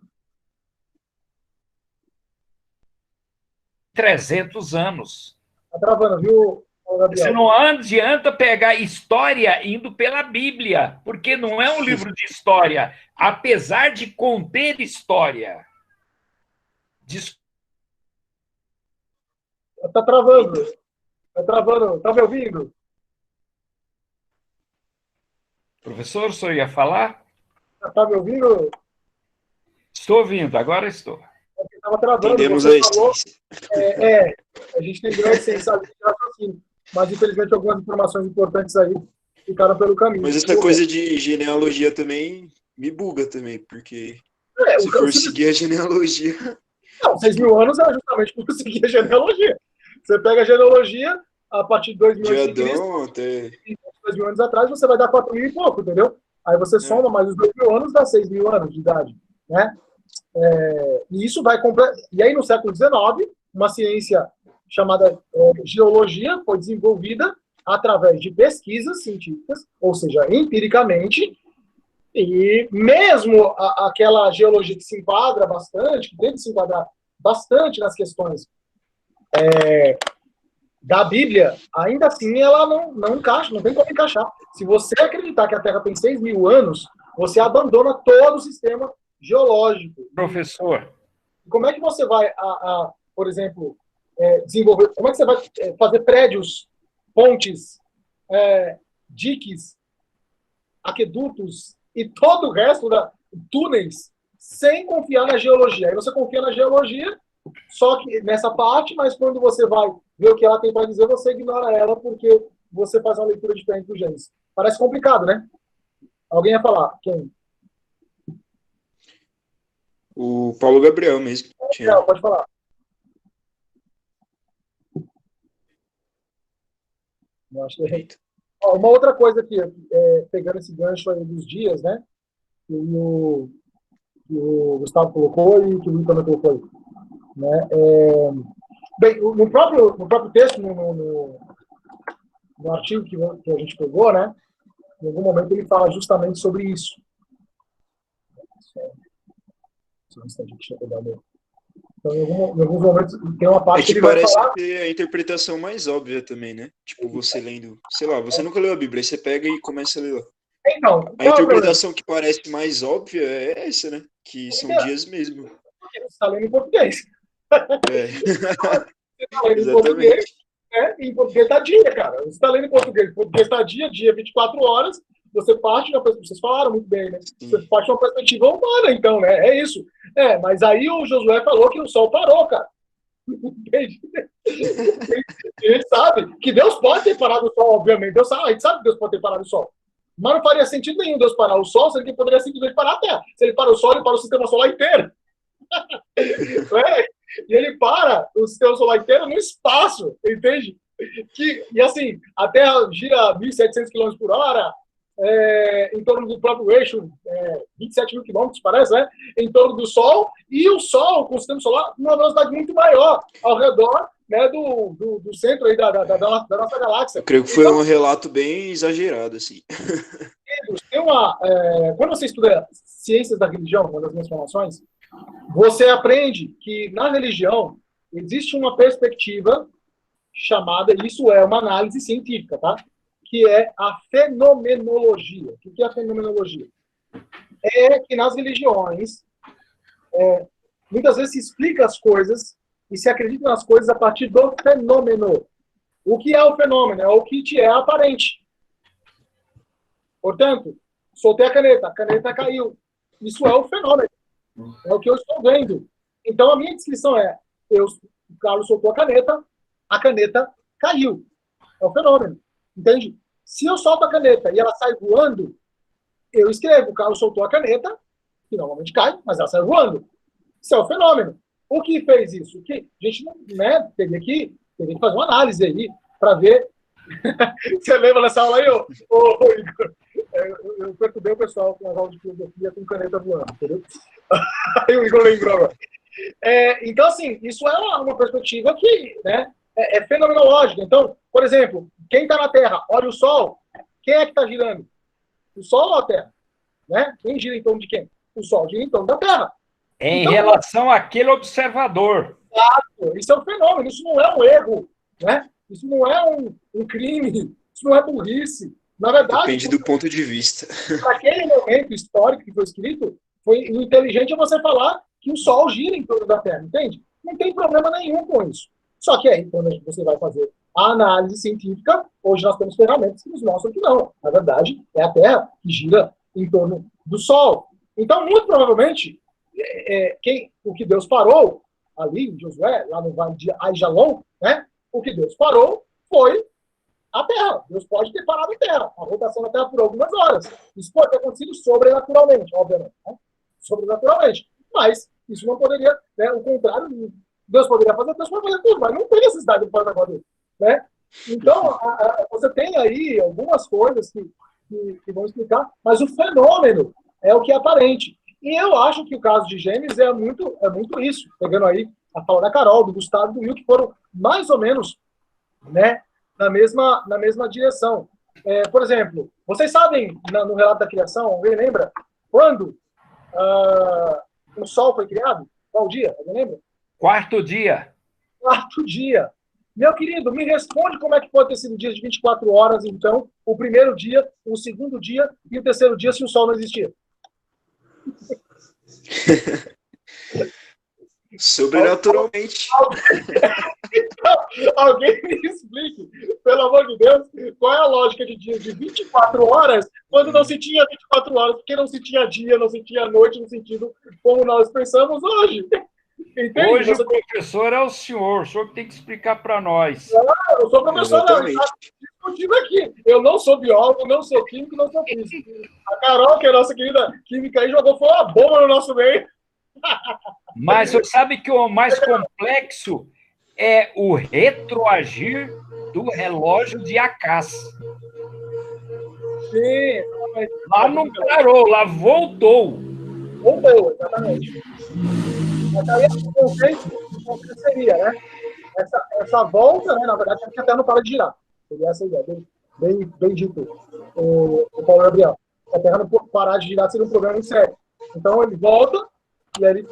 300 anos. Tá travando, viu, Paulo Gabriel? Você não adianta pegar história indo pela Bíblia, porque não é um livro de história, apesar de conter história. Tá travando. Tá travando. Tá me ouvindo? Professor, o senhor ia falar? Tá me ouvindo? Estou ouvindo, agora estou. Estava travando. Entendemos Você a falou, essência. a gente entendeu a essência ali de raciocínio, mas infelizmente algumas informações importantes aí ficaram pelo caminho. Mas essa coisa de genealogia também me buga também, porque se for seguir a genealogia... Não, 6 mil anos é justamente por seguir a genealogia. Você pega a genealogia, a partir de 2 mil anos de Cristo, até... 2 mil anos atrás, você vai dar 4 mil e pouco, entendeu? Aí você soma mais os 2 mil anos, dá 6 mil anos de idade, né? E isso vai E aí, no século XIX, uma ciência chamada geologia foi desenvolvida através de pesquisas científicas, ou seja, empiricamente, e mesmo aquela geologia que se enquadra bastante, que tem que se enquadrar bastante nas questões da Bíblia, ainda assim ela não encaixa, não tem como encaixar. Se você acreditar que a Terra tem 6 mil anos, você abandona todo o sistema geológico. Professor. Como é que você vai, por exemplo, desenvolver, como é que você vai fazer prédios, pontes, diques, aquedutos e todo o resto túneis, sem confiar na geologia? Aí você confia na geologia, só que nessa parte, mas quando você vai ver o que ela tem para dizer, você ignora ela porque você faz uma leitura diferente do Gênesis. Parece complicado, né? Alguém ia falar? Quem? O Paulo Gabriel mesmo. Não, pode falar. Eu acho que uma outra coisa aqui, pegando esse gancho aí dos dias, né? Que o Gustavo colocou e que o Luiz também colocou aí. Né? Bem, no próprio texto, no artigo que a gente pegou, né? Em algum momento ele fala justamente sobre isso. Então, em alguns momentos, tem uma parte que ele vai parece falar... ter a interpretação mais óbvia também, né? Tipo, você lendo, sei lá, você nunca leu a Bíblia, aí você pega e começa a ler lá. Então, A interpretação que parece mais óbvia é essa, né? Que são dias mesmo. Você está lendo em português. Você está lendo em português, né? Em português está dia, cara. Você está lendo em português. Em português está dia 24 horas. Você parte, vocês falaram muito bem, né? Sim. Você parte de uma perspectiva humana, então, né? É isso. Mas aí o Josué falou que o sol parou, cara. Entende? A gente sabe que Deus pode ter parado o sol, obviamente. A gente sabe que Deus pode ter parado o sol. Mas não faria sentido nenhum Deus parar o sol, sendo que poderia simplesmente parar a Terra. Se ele para o sol, ele para o sistema solar inteiro. E ele para o sistema solar inteiro no espaço, entende? E assim, a Terra gira 1.700 km por hora, em torno do próprio eixo, 27 mil quilômetros, parece, né? Em torno do Sol, e o Sol, com o sistema solar, numa velocidade muito maior, ao redor, né, do centro aí da nossa galáxia. Eu creio que foi um relato bem exagerado, assim. Quando você estuda ciências da religião, uma das minhas formações, você aprende que na religião existe uma perspectiva chamada, isso é uma análise científica, tá? Que é a fenomenologia. O que é a fenomenologia? É que nas religiões, muitas vezes se explica as coisas e se acredita nas coisas a partir do fenômeno. O que é o fenômeno? É o que te é aparente. Portanto, soltei a caneta caiu. Isso é o fenômeno. É o que eu estou vendo. Então, a minha descrição é, o Carlos soltou a caneta caiu. É o fenômeno. Entende? Se eu solto a caneta e ela sai voando, eu escrevo, o Carlos soltou a caneta, que normalmente cai, mas ela sai voando. Isso é o fenômeno. O que fez isso? O que a gente não, né, teria que fazer uma análise aí para ver. Você lembra dessa aula aí, ô Igor? Eu perturbei o pessoal com as aulas de filosofia com caneta voando, entendeu? Aí o Igor lembrou agora. Então, assim, isso é uma perspectiva que, né, é fenomenológica. Então, por exemplo, quem está na Terra, olha o Sol, quem é que está girando? O Sol ou a Terra? Né? Quem gira em torno de quem? O Sol gira em torno da Terra. Em Então, relação àquele observador. Isso é um fenômeno, isso não é um erro, né? Isso não é um crime, isso não é burrice. Na verdade, Depende do ponto de vista. Naquele momento histórico que foi escrito, o inteligente é você falar que o Sol gira em torno da Terra, entende? Não tem problema nenhum com isso. Só que aí, quando você vai fazer a análise científica, hoje nós temos ferramentas que nos mostram que não. Na verdade, é a Terra que gira em torno do Sol. Então, muito provavelmente, o que Deus parou ali em Josué, lá no Vale de Aijalon, né? O que Deus parou foi a Terra. Deus pode ter parado a Terra, a rotação da Terra por algumas horas. Isso pode ter acontecido sobrenaturalmente, obviamente. Né? Sobrenaturalmente. Mas isso não poderia, né? O contrário, Deus poderia fazer tudo, mas não tem necessidade de fazer o negócio dele. Né? Então, você tem aí algumas coisas que vão explicar, mas o fenômeno é o que é aparente. E eu acho que o caso de Gêmeos é muito isso. Pegando aí a fala da Carol, do Gustavo e do Will, que foram mais ou menos, né, na mesma direção. Por exemplo, vocês sabem, no relato da criação, alguém lembra? Quando o Sol foi criado? Qual dia? Alguém lembra? Quarto dia. Quarto dia. Meu querido, me responde como é que pode ter sido dia de 24 horas, então, o primeiro dia, o segundo dia e o terceiro dia, se o Sol não existia. Sobrenaturalmente. Então, alguém me explique, pelo amor de Deus, qual é a lógica de dia de 24 horas quando não se tinha 24 horas, porque não se tinha dia, não se tinha noite no sentido como nós pensamos hoje. Entende? Hoje o professor é o senhor que tem que explicar para nós. Eu sou professor, não, está discutindo aqui. Eu não sou biólogo, não sou químico, não sou físico. A Carol, que é a nossa querida química aí, jogou foi uma bomba no nosso meio. Mas você sabe que o mais complexo é o retroagir do relógio de Acás. Sim. Lá não parou, lá voltou. Voltou, exatamente. Mas aí o conceito seria, né? Essa volta, né, na verdade, é que a Terra não para de girar. Seria essa ideia, bem dito, o Paulo Gabriel. Se a Terra não parar de girar, seria um problema muito sério. Então, ele volta e aí ele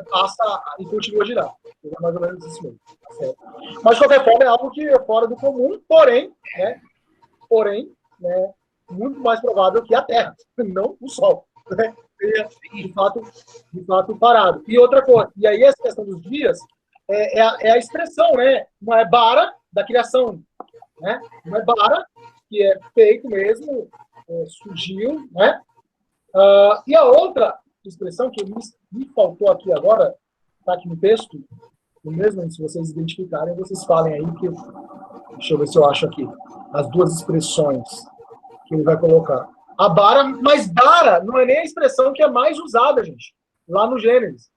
passa e continua a girar. Seria mais ou menos isso mesmo. Tá, mas, de qualquer forma, é algo que é fora do comum, porém, muito mais provável que a Terra, não o Sol. Né? De fato parado. E outra coisa, e aí essa questão dos dias é a expressão, né? Não é bara da criação, né? Não é bara, que é feito mesmo, surgiu, né? E a outra expressão que me faltou aqui agora, está aqui no texto, mesmo se vocês identificarem, vocês falem aí, que deixa eu ver se eu acho aqui, as duas expressões que ele vai colocar. A bara, mas bara não é nem a expressão que é mais usada, gente, lá no Gênesis.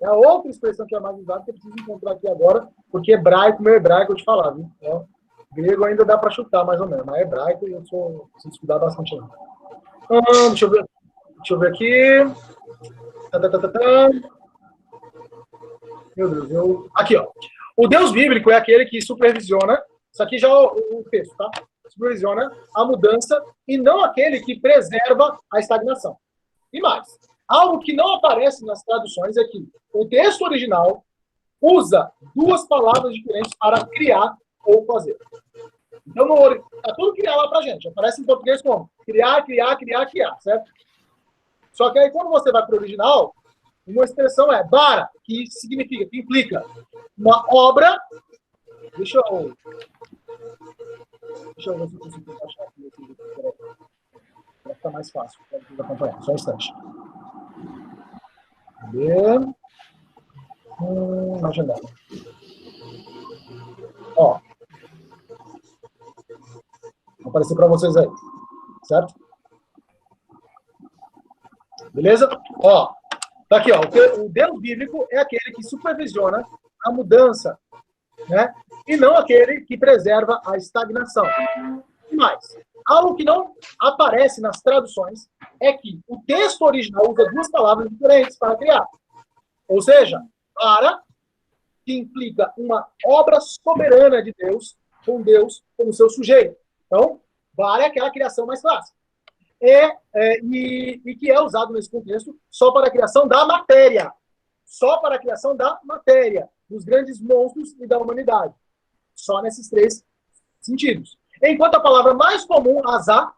É a outra expressão que é mais usada, que eu preciso encontrar aqui agora, porque meu hebraico, eu te falar, viu? Grego ainda dá para chutar, mais ou menos, mas hebraico eu preciso estudar bastante. Deixa eu ver aqui. Meu Deus, aqui, ó. O Deus bíblico é aquele que supervisiona, isso aqui já é o texto, tá? supervisiona a mudança e não aquele que preserva a estagnação. E mais, algo que não aparece nas traduções é que o texto original usa duas palavras diferentes para criar ou fazer. Então, tá tudo criar lá pra gente. Aparece em português como criar, certo? Só que aí, quando você vai para o original, uma expressão é bara, que significa, que implica uma obra. Deixa eu ver se eu consigo achar aqui. Para ficar mais fácil para acompanhar. Só um instante. Cadê? Agenda. Ó. Vou aparecer para vocês aí. Certo? Beleza? Ó. Tá aqui, ó. O Deus bíblico é aquele que supervisiona a mudança, né? E não aquele que preserva a estagnação. E mais, algo que não aparece nas traduções é que o texto original usa duas palavras diferentes para criar. Ou seja, para, que implica uma obra soberana de Deus, com Deus como seu sujeito. Então, para é aquela criação mais clássica. E que é usado nesse contexto só para a criação da matéria. Só para a criação da matéria, dos grandes monstros e da humanidade. Só nesses três sentidos. Enquanto a palavra mais comum, azar,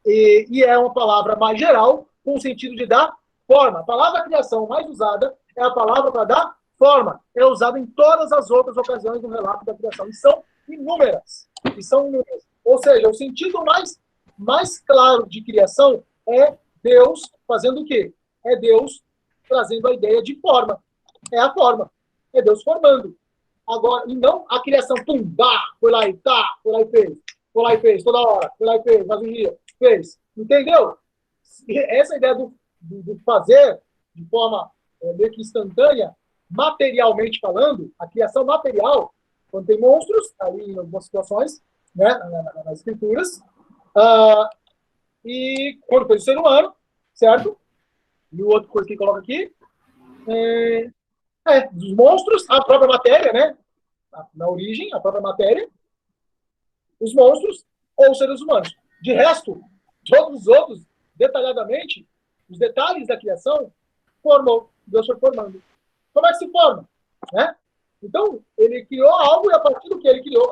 e é uma palavra mais geral, com o sentido de dar forma. A palavra criação mais usada é a palavra para dar forma. É usada em todas as outras ocasiões no relato da criação. E são inúmeras. Ou seja, o sentido mais claro de criação é Deus fazendo o quê? É Deus trazendo a ideia de forma. É a forma. É Deus formando. Agora, e não a criação, pum, dá, foi lá e fez, toda hora, foi lá e fez, mais um dia, fez. Entendeu? Essa ideia do fazer de forma meio que instantânea, materialmente falando, a criação material, quando tem monstros, ali em algumas situações, né, nas escrituras, e quando foi o ser humano, certo? E o outro coisa que coloca aqui, dos monstros, a própria matéria, né? Na origem, a própria matéria, os monstros ou os seres humanos. De resto, todos os outros, detalhadamente, os detalhes da criação, Deus foi formando. Como é que se forma? Né? Então, ele criou algo e a partir do que ele criou,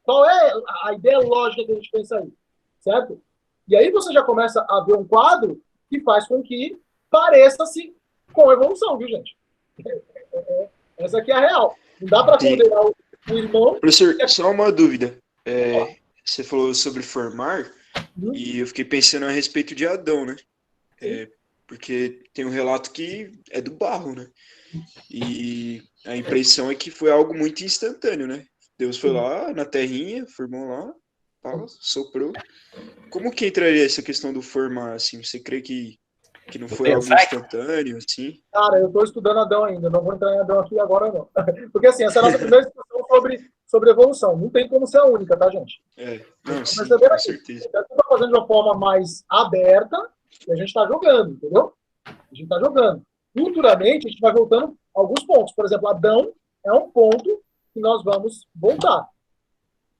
qual é a ideia lógica que a gente pensa aí? Certo? E aí você já começa a ver um quadro que faz com que pareça-se com a evolução, viu, gente? Essa aqui é a real. Não dá para condenar o irmão. Professor, só uma dúvida. Você falou sobre formar, e eu fiquei pensando a respeito de Adão, né? Porque tem um relato que é do barro, né? E a impressão é que foi algo muito instantâneo, né? Deus foi lá na terrinha, formou lá, soprou. Como que entraria essa questão do formar, assim? Você crê que não foi algo instantâneo, assim? Cara, eu estou estudando Adão ainda, não vou entrar em Adão aqui agora, não. Porque, assim, essa é a nossa primeira discussão sobre evolução. Não tem como ser a única, tá, gente? Não, sim, com certeza. A gente está fazendo de uma forma mais aberta e a gente está jogando, entendeu? A gente está jogando. Futuramente, a gente vai voltando a alguns pontos. Por exemplo, Adão é um ponto que nós vamos voltar.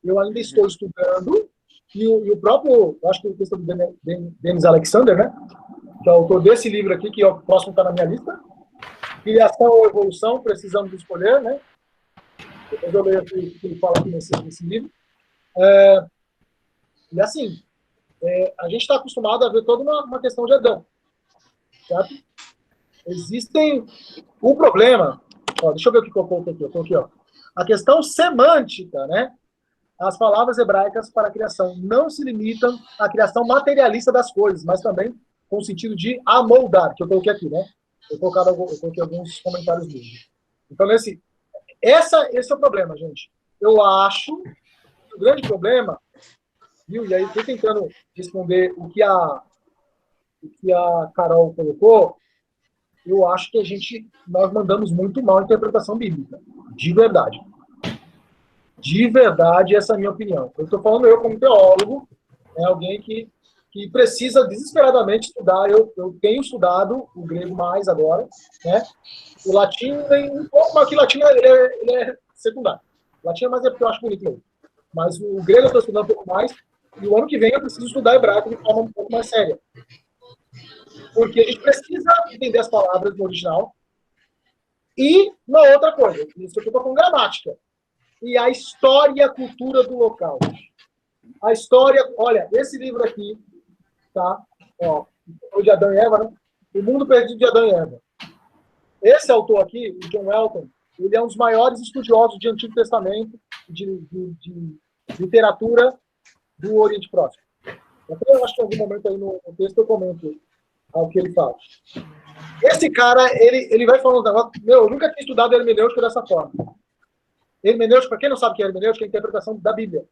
Eu ainda estou estudando e o próprio, acho que o texto do Dennis Alexander, né? Que é o autor desse livro aqui, que é o próximo está na minha lista. Criação ou evolução, precisamos escolher, né? Depois eu leio aqui o que ele fala aqui nesse livro. E assim, a gente está acostumado a ver toda uma questão de Adão. Certo? Existem um problema. Deixa eu ver o que eu coloquei aqui. Eu coloquei, a questão semântica, né? As palavras hebraicas para a criação não se limitam à criação materialista das coisas, mas também com o sentido de amoldar, que eu coloquei aqui, né? Eu coloquei alguns comentários mesmo. Então, esse é o problema, gente. Eu acho que o grande problema, viu? E aí, estou tentando responder o que a Carol colocou, eu acho que nós mandamos muito mal a interpretação bíblica. De verdade. De verdade, essa é a minha opinião. Eu estou falando como teólogo, alguém que precisa desesperadamente estudar. Eu tenho estudado o grego mais agora, né? O latim tem um pouco, mas que o latim ele é secundário. O latim é mais porque eu acho bonito mesmo. Mas o grego eu estou estudando um pouco mais, e o ano que vem eu preciso estudar hebraico de forma um pouco mais séria. Porque a gente precisa entender as palavras no original. E uma outra coisa, isso aqui eu estou com gramática. E a história e a cultura do local. A história, olha, esse livro aqui, tá? Ó, o de Adão e Eva, né? O Mundo Perdido de Adão e Eva. Esse autor aqui, o John Welton, ele é um dos maiores estudiosos de Antigo Testamento, de literatura do Oriente Próximo. Até eu acho que em algum momento aí no texto eu comento o que ele fala. Esse cara, ele vai falando um negócio. Meu, eu nunca tinha estudado hermenêutica dessa forma. Hermenêutica, para quem não sabe o que é hermenêutica, é a interpretação da Bíblia.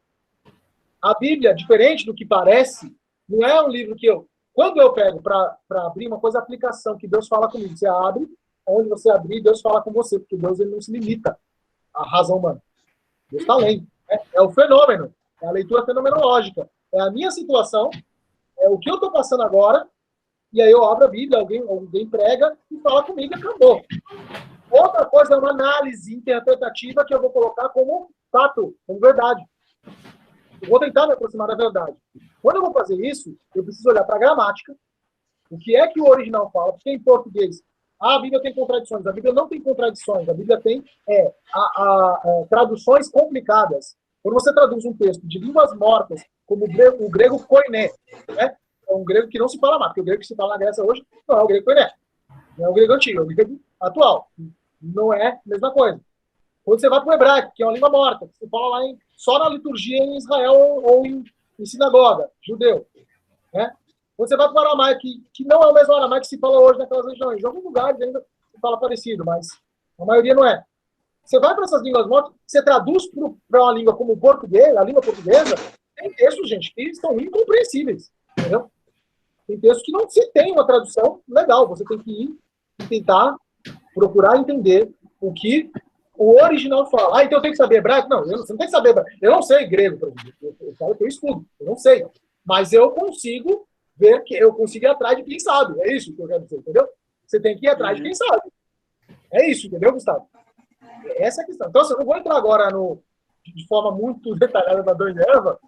A Bíblia, diferente do que parece, não é um livro que eu... Quando eu pego para abrir uma coisa, a aplicação que Deus fala comigo. Você abre, onde você abrir, Deus fala com você, porque Deus ele não se limita à razão humana. Deus está além. É o fenômeno, é a leitura fenomenológica. É a minha situação, é o que eu estou passando agora, e aí eu abro a Bíblia, alguém prega e fala comigo e acabou. Outra coisa é uma análise interpretativa que eu vou colocar como fato, como verdade. Eu vou tentar me aproximar da verdade. Quando eu vou fazer isso, eu preciso olhar para a gramática, o que é que o original fala, porque em português a Bíblia tem contradições, a Bíblia não tem contradições, a Bíblia tem traduções complicadas. Quando você traduz um texto de línguas mortas, como o grego koiné, né? É um grego que não se fala mais, porque o grego que se fala na Grécia hoje não é o grego koiné, não é o grego antigo, é o grego atual. Não é a mesma coisa. Quando você vai para o hebraico, que é uma língua morta, que se fala lá só na liturgia em Israel ou em sinagoga, judeu. Né? Quando você vai para o aramaico, que não é o mesmo aramaico que se fala hoje naquelas regiões. Em alguns lugares ainda se fala parecido, mas a maioria não é. Você vai para essas línguas mortas, você traduz para uma língua como o português, a língua portuguesa, tem textos, gente, que são incompreensíveis. Entendeu? Tem textos que não se tem uma tradução legal. Você tem que ir e tentar procurar entender o que o original fala. Então eu tenho que saber hebraico? Não, você não tem que saber hebraico. Eu não sei grego, por exemplo. Eu falo que eu estudo, eu não sei. Mas eu consigo ver que eu consigo ir atrás de quem sabe. É isso que eu quero dizer, entendeu? Você tem que ir atrás de quem sabe. É isso, entendeu, Gustavo? Essa é a questão. Então, assim, eu não vou entrar agora de forma muito detalhada na Adão e Eva.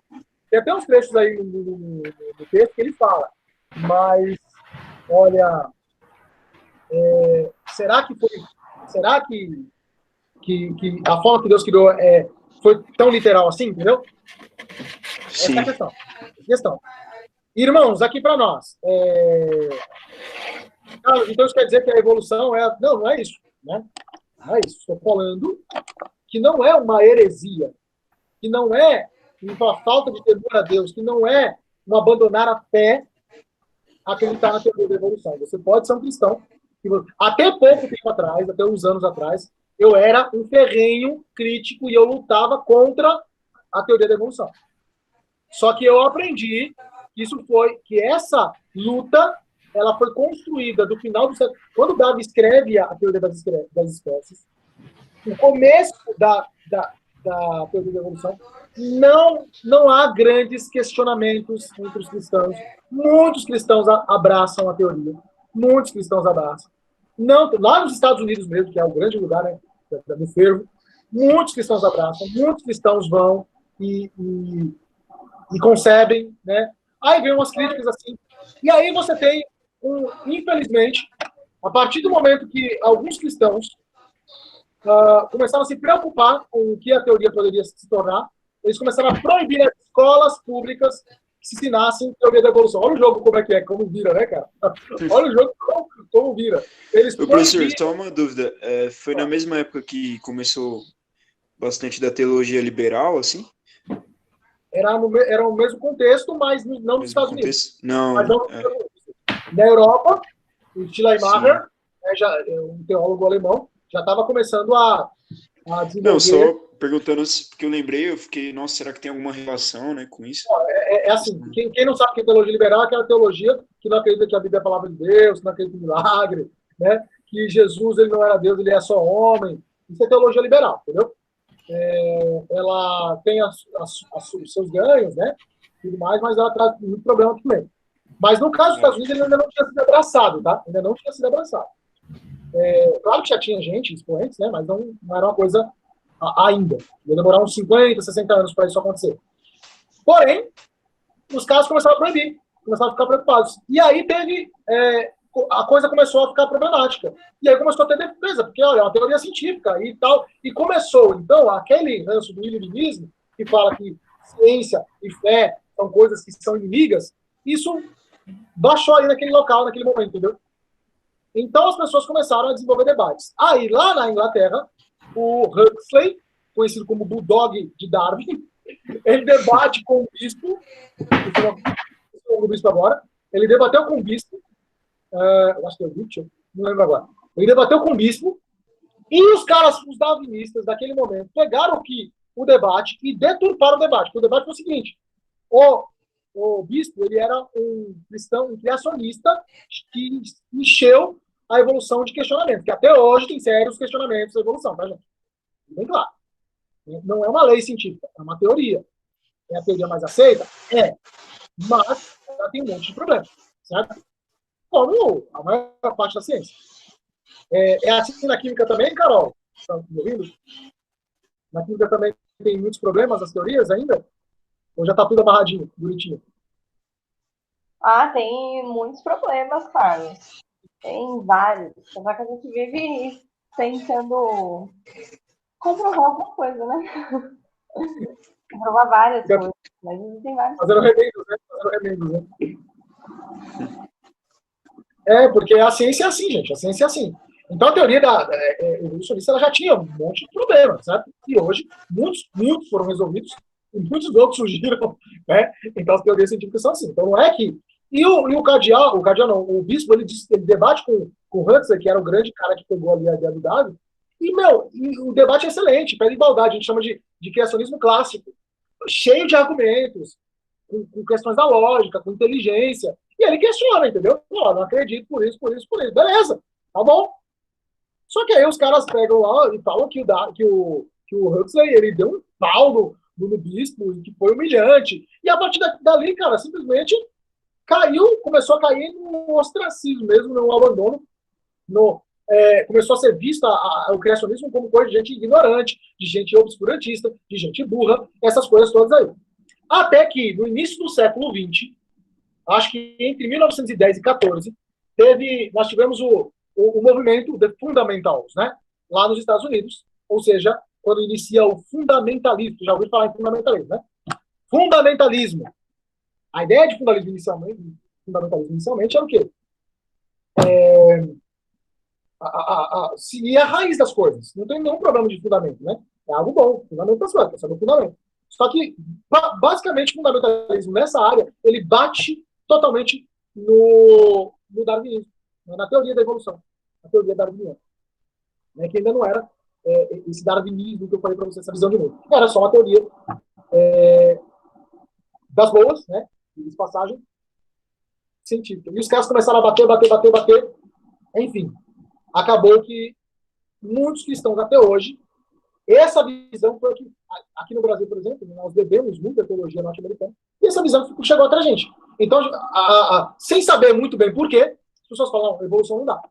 Tem até uns trechos aí no texto que ele fala. Mas, olha, será que a forma que Deus criou foi tão literal assim, entendeu? Sim. Essa é a questão. Irmãos, aqui para nós. Então isso quer dizer que a evolução é... Não é isso. Né? Não é isso. Estou falando que não é uma heresia, que não é uma falta de temor a Deus, que não é um abandonar a fé, acreditar na teoria da evolução. Você pode ser um cristão. Até pouco tempo atrás, até uns anos atrás, eu era um ferrenho crítico e eu lutava contra a teoria da evolução. Só que eu aprendi que essa luta ela foi construída do final do século. Quando Darwin escreve a teoria das espécies, no começo da teoria da evolução, não há grandes questionamentos entre os cristãos. Muitos cristãos abraçam a teoria. Muitos cristãos abraçam. Não, lá nos Estados Unidos mesmo, que é o grande lugar, né, do fervo, muitos cristãos abraçam, muitos cristãos vão e concebem, né? Aí vem umas críticas assim. E aí você tem, infelizmente, a partir do momento que alguns cristãos começaram a se preocupar com o que a teoria poderia se tornar, eles começaram a proibir as escolas públicas que se ensinassem teoria da evolução. Olha o jogo como é que é, como vira, né, cara? Olha o jogo como vira. Professor, só uma dúvida. Foi na mesma época que começou bastante da teologia liberal, assim? Era o mesmo contexto, mas não nos Estados Unidos. Não, mas não na Europa, o Schleiermacher, um teólogo alemão, já estava começando a desenvolver... Não, só perguntando, porque eu lembrei, eu fiquei, nossa, será que tem alguma relação, né, com isso? É assim, quem não sabe o que é teologia liberal é aquela teologia que não acredita que a Bíblia é a palavra de Deus, que não acredita em milagre, né, que Jesus ele não era Deus, ele é só homem. Isso é teologia liberal, entendeu? Ela tem os seus ganhos, né, tudo mais, mas ela traz muito problema também. Mas no caso dos Estados Unidos, ele ainda não tinha sido abraçado, tá? Ainda não tinha sido abraçado. Claro que já tinha gente, expoentes, né, mas não era uma coisa ainda. Ia demorar uns 50, 60 anos para isso acontecer. Porém, os caras começaram a proibir, começaram a ficar preocupados. E aí a coisa começou a ficar problemática. E aí começou a ter defesa, porque, olha, é uma teoria científica e tal. E começou, então, aquele ranço do iluminismo, que fala que ciência e fé são coisas que são inimigas, isso baixou aí naquele local, naquele momento, entendeu? Então as pessoas começaram a desenvolver debates. Aí, lá na Inglaterra, o Huxley, conhecido como Bulldog de Darwin, ele debate com o bispo, o bispo agora, ele debateu com o bispo, eu acho que é o Mitchell, não lembro agora. Ele debateu com o bispo, e os caras, os darwinistas daquele momento, pegaram o debate e deturparam o debate. Porque o debate foi o seguinte: o bispo, ele era um cristão, um criacionista que encheu a evolução de questionamentos, que até hoje tem sérios questionamentos da evolução, tá, gente? Bem claro. Não é uma lei científica, é uma teoria. É a teoria mais aceita? É. Mas ela tem um monte de problemas, certo? Como a maior parte da ciência. É assim na química também, Carol? Está me ouvindo? Na química também tem muitos problemas, as teorias ainda? Ou já está tudo amarradinho, bonitinho? Tem muitos problemas, Carlos. Tem vários. Só que a gente vive tentando comprovar alguma coisa, né? Comprovar várias coisas. Mas tem vários. Fazendo remendos, né? Porque a ciência é assim, gente. A ciência é assim. Então, a teoria da evolucionista ela já tinha um monte de problemas, certo? E hoje, muitos foram resolvidos e muitos outros surgiram, né? Então, as teorias científicas são assim. Então, não é que... E o cardeal não, o bispo, ele debate com o Huxley, que era o grande cara que pegou ali a ideia do Darwin, e, o debate é excelente, pela igualdade, a gente chama de criacionismo clássico, cheio de argumentos, com questões da lógica, com inteligência, e ele questiona, entendeu? Não acredito por isso. Beleza, tá bom. Só que aí os caras pegam lá e falam que o Huxley, ele deu um pau no bispo, e que foi humilhante. E a partir dali, cara, simplesmente começou a cair no ostracismo mesmo, no abandono. Começou a ser visto o criacionismo como coisa de gente ignorante, de gente obscurantista, de gente burra, essas coisas todas aí. Até que, no início do século XX, acho que entre 1910 e 14, nós tivemos o movimento The Fundamentals, né? Lá nos Estados Unidos, ou seja, quando inicia o fundamentalismo. Já ouviu falar em fundamentalismo, né? Fundamentalismo. A ideia de fundamentalismo inicialmente era o quê? Seguir a raiz das coisas. Não tem nenhum problema de fundamento, né? É algo bom, fundamento das coisas, saber o fundamento. Só que, basicamente, o fundamentalismo nessa área, ele bate totalmente no darwinismo, na teoria da evolução, na teoria darwiniana. Né, que ainda não era esse darwinismo que eu falei para vocês, essa visão de mundo. Era só uma teoria das boas, né, de passagem científica. E os caras começaram a bater. Enfim, acabou que muitos cristãos até hoje, essa visão foi aqui no Brasil, por exemplo, nós bebemos muita teologia norte-americana, e essa visão chegou até a gente. Então, sem saber muito bem por quê, as pessoas falam, não, evolução não dá.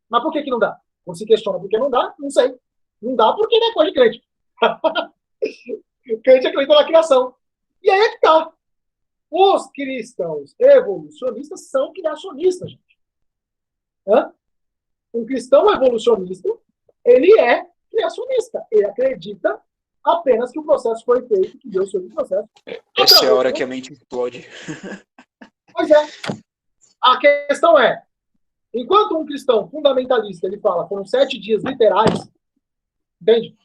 Mas por que não dá? Quando se questiona por que não dá, não sei. Não dá porque não é coisa de crente. Crente acredita na criação. E aí é que tá. Os cristãos evolucionistas são criacionistas, gente. Um cristão evolucionista, ele é criacionista. Ele acredita apenas que o processo foi feito, que Deus fez o processo. Essa é a hora que a mente explode. Pois é. A questão é, enquanto um cristão fundamentalista, ele fala, foram 7 dias literais, entende?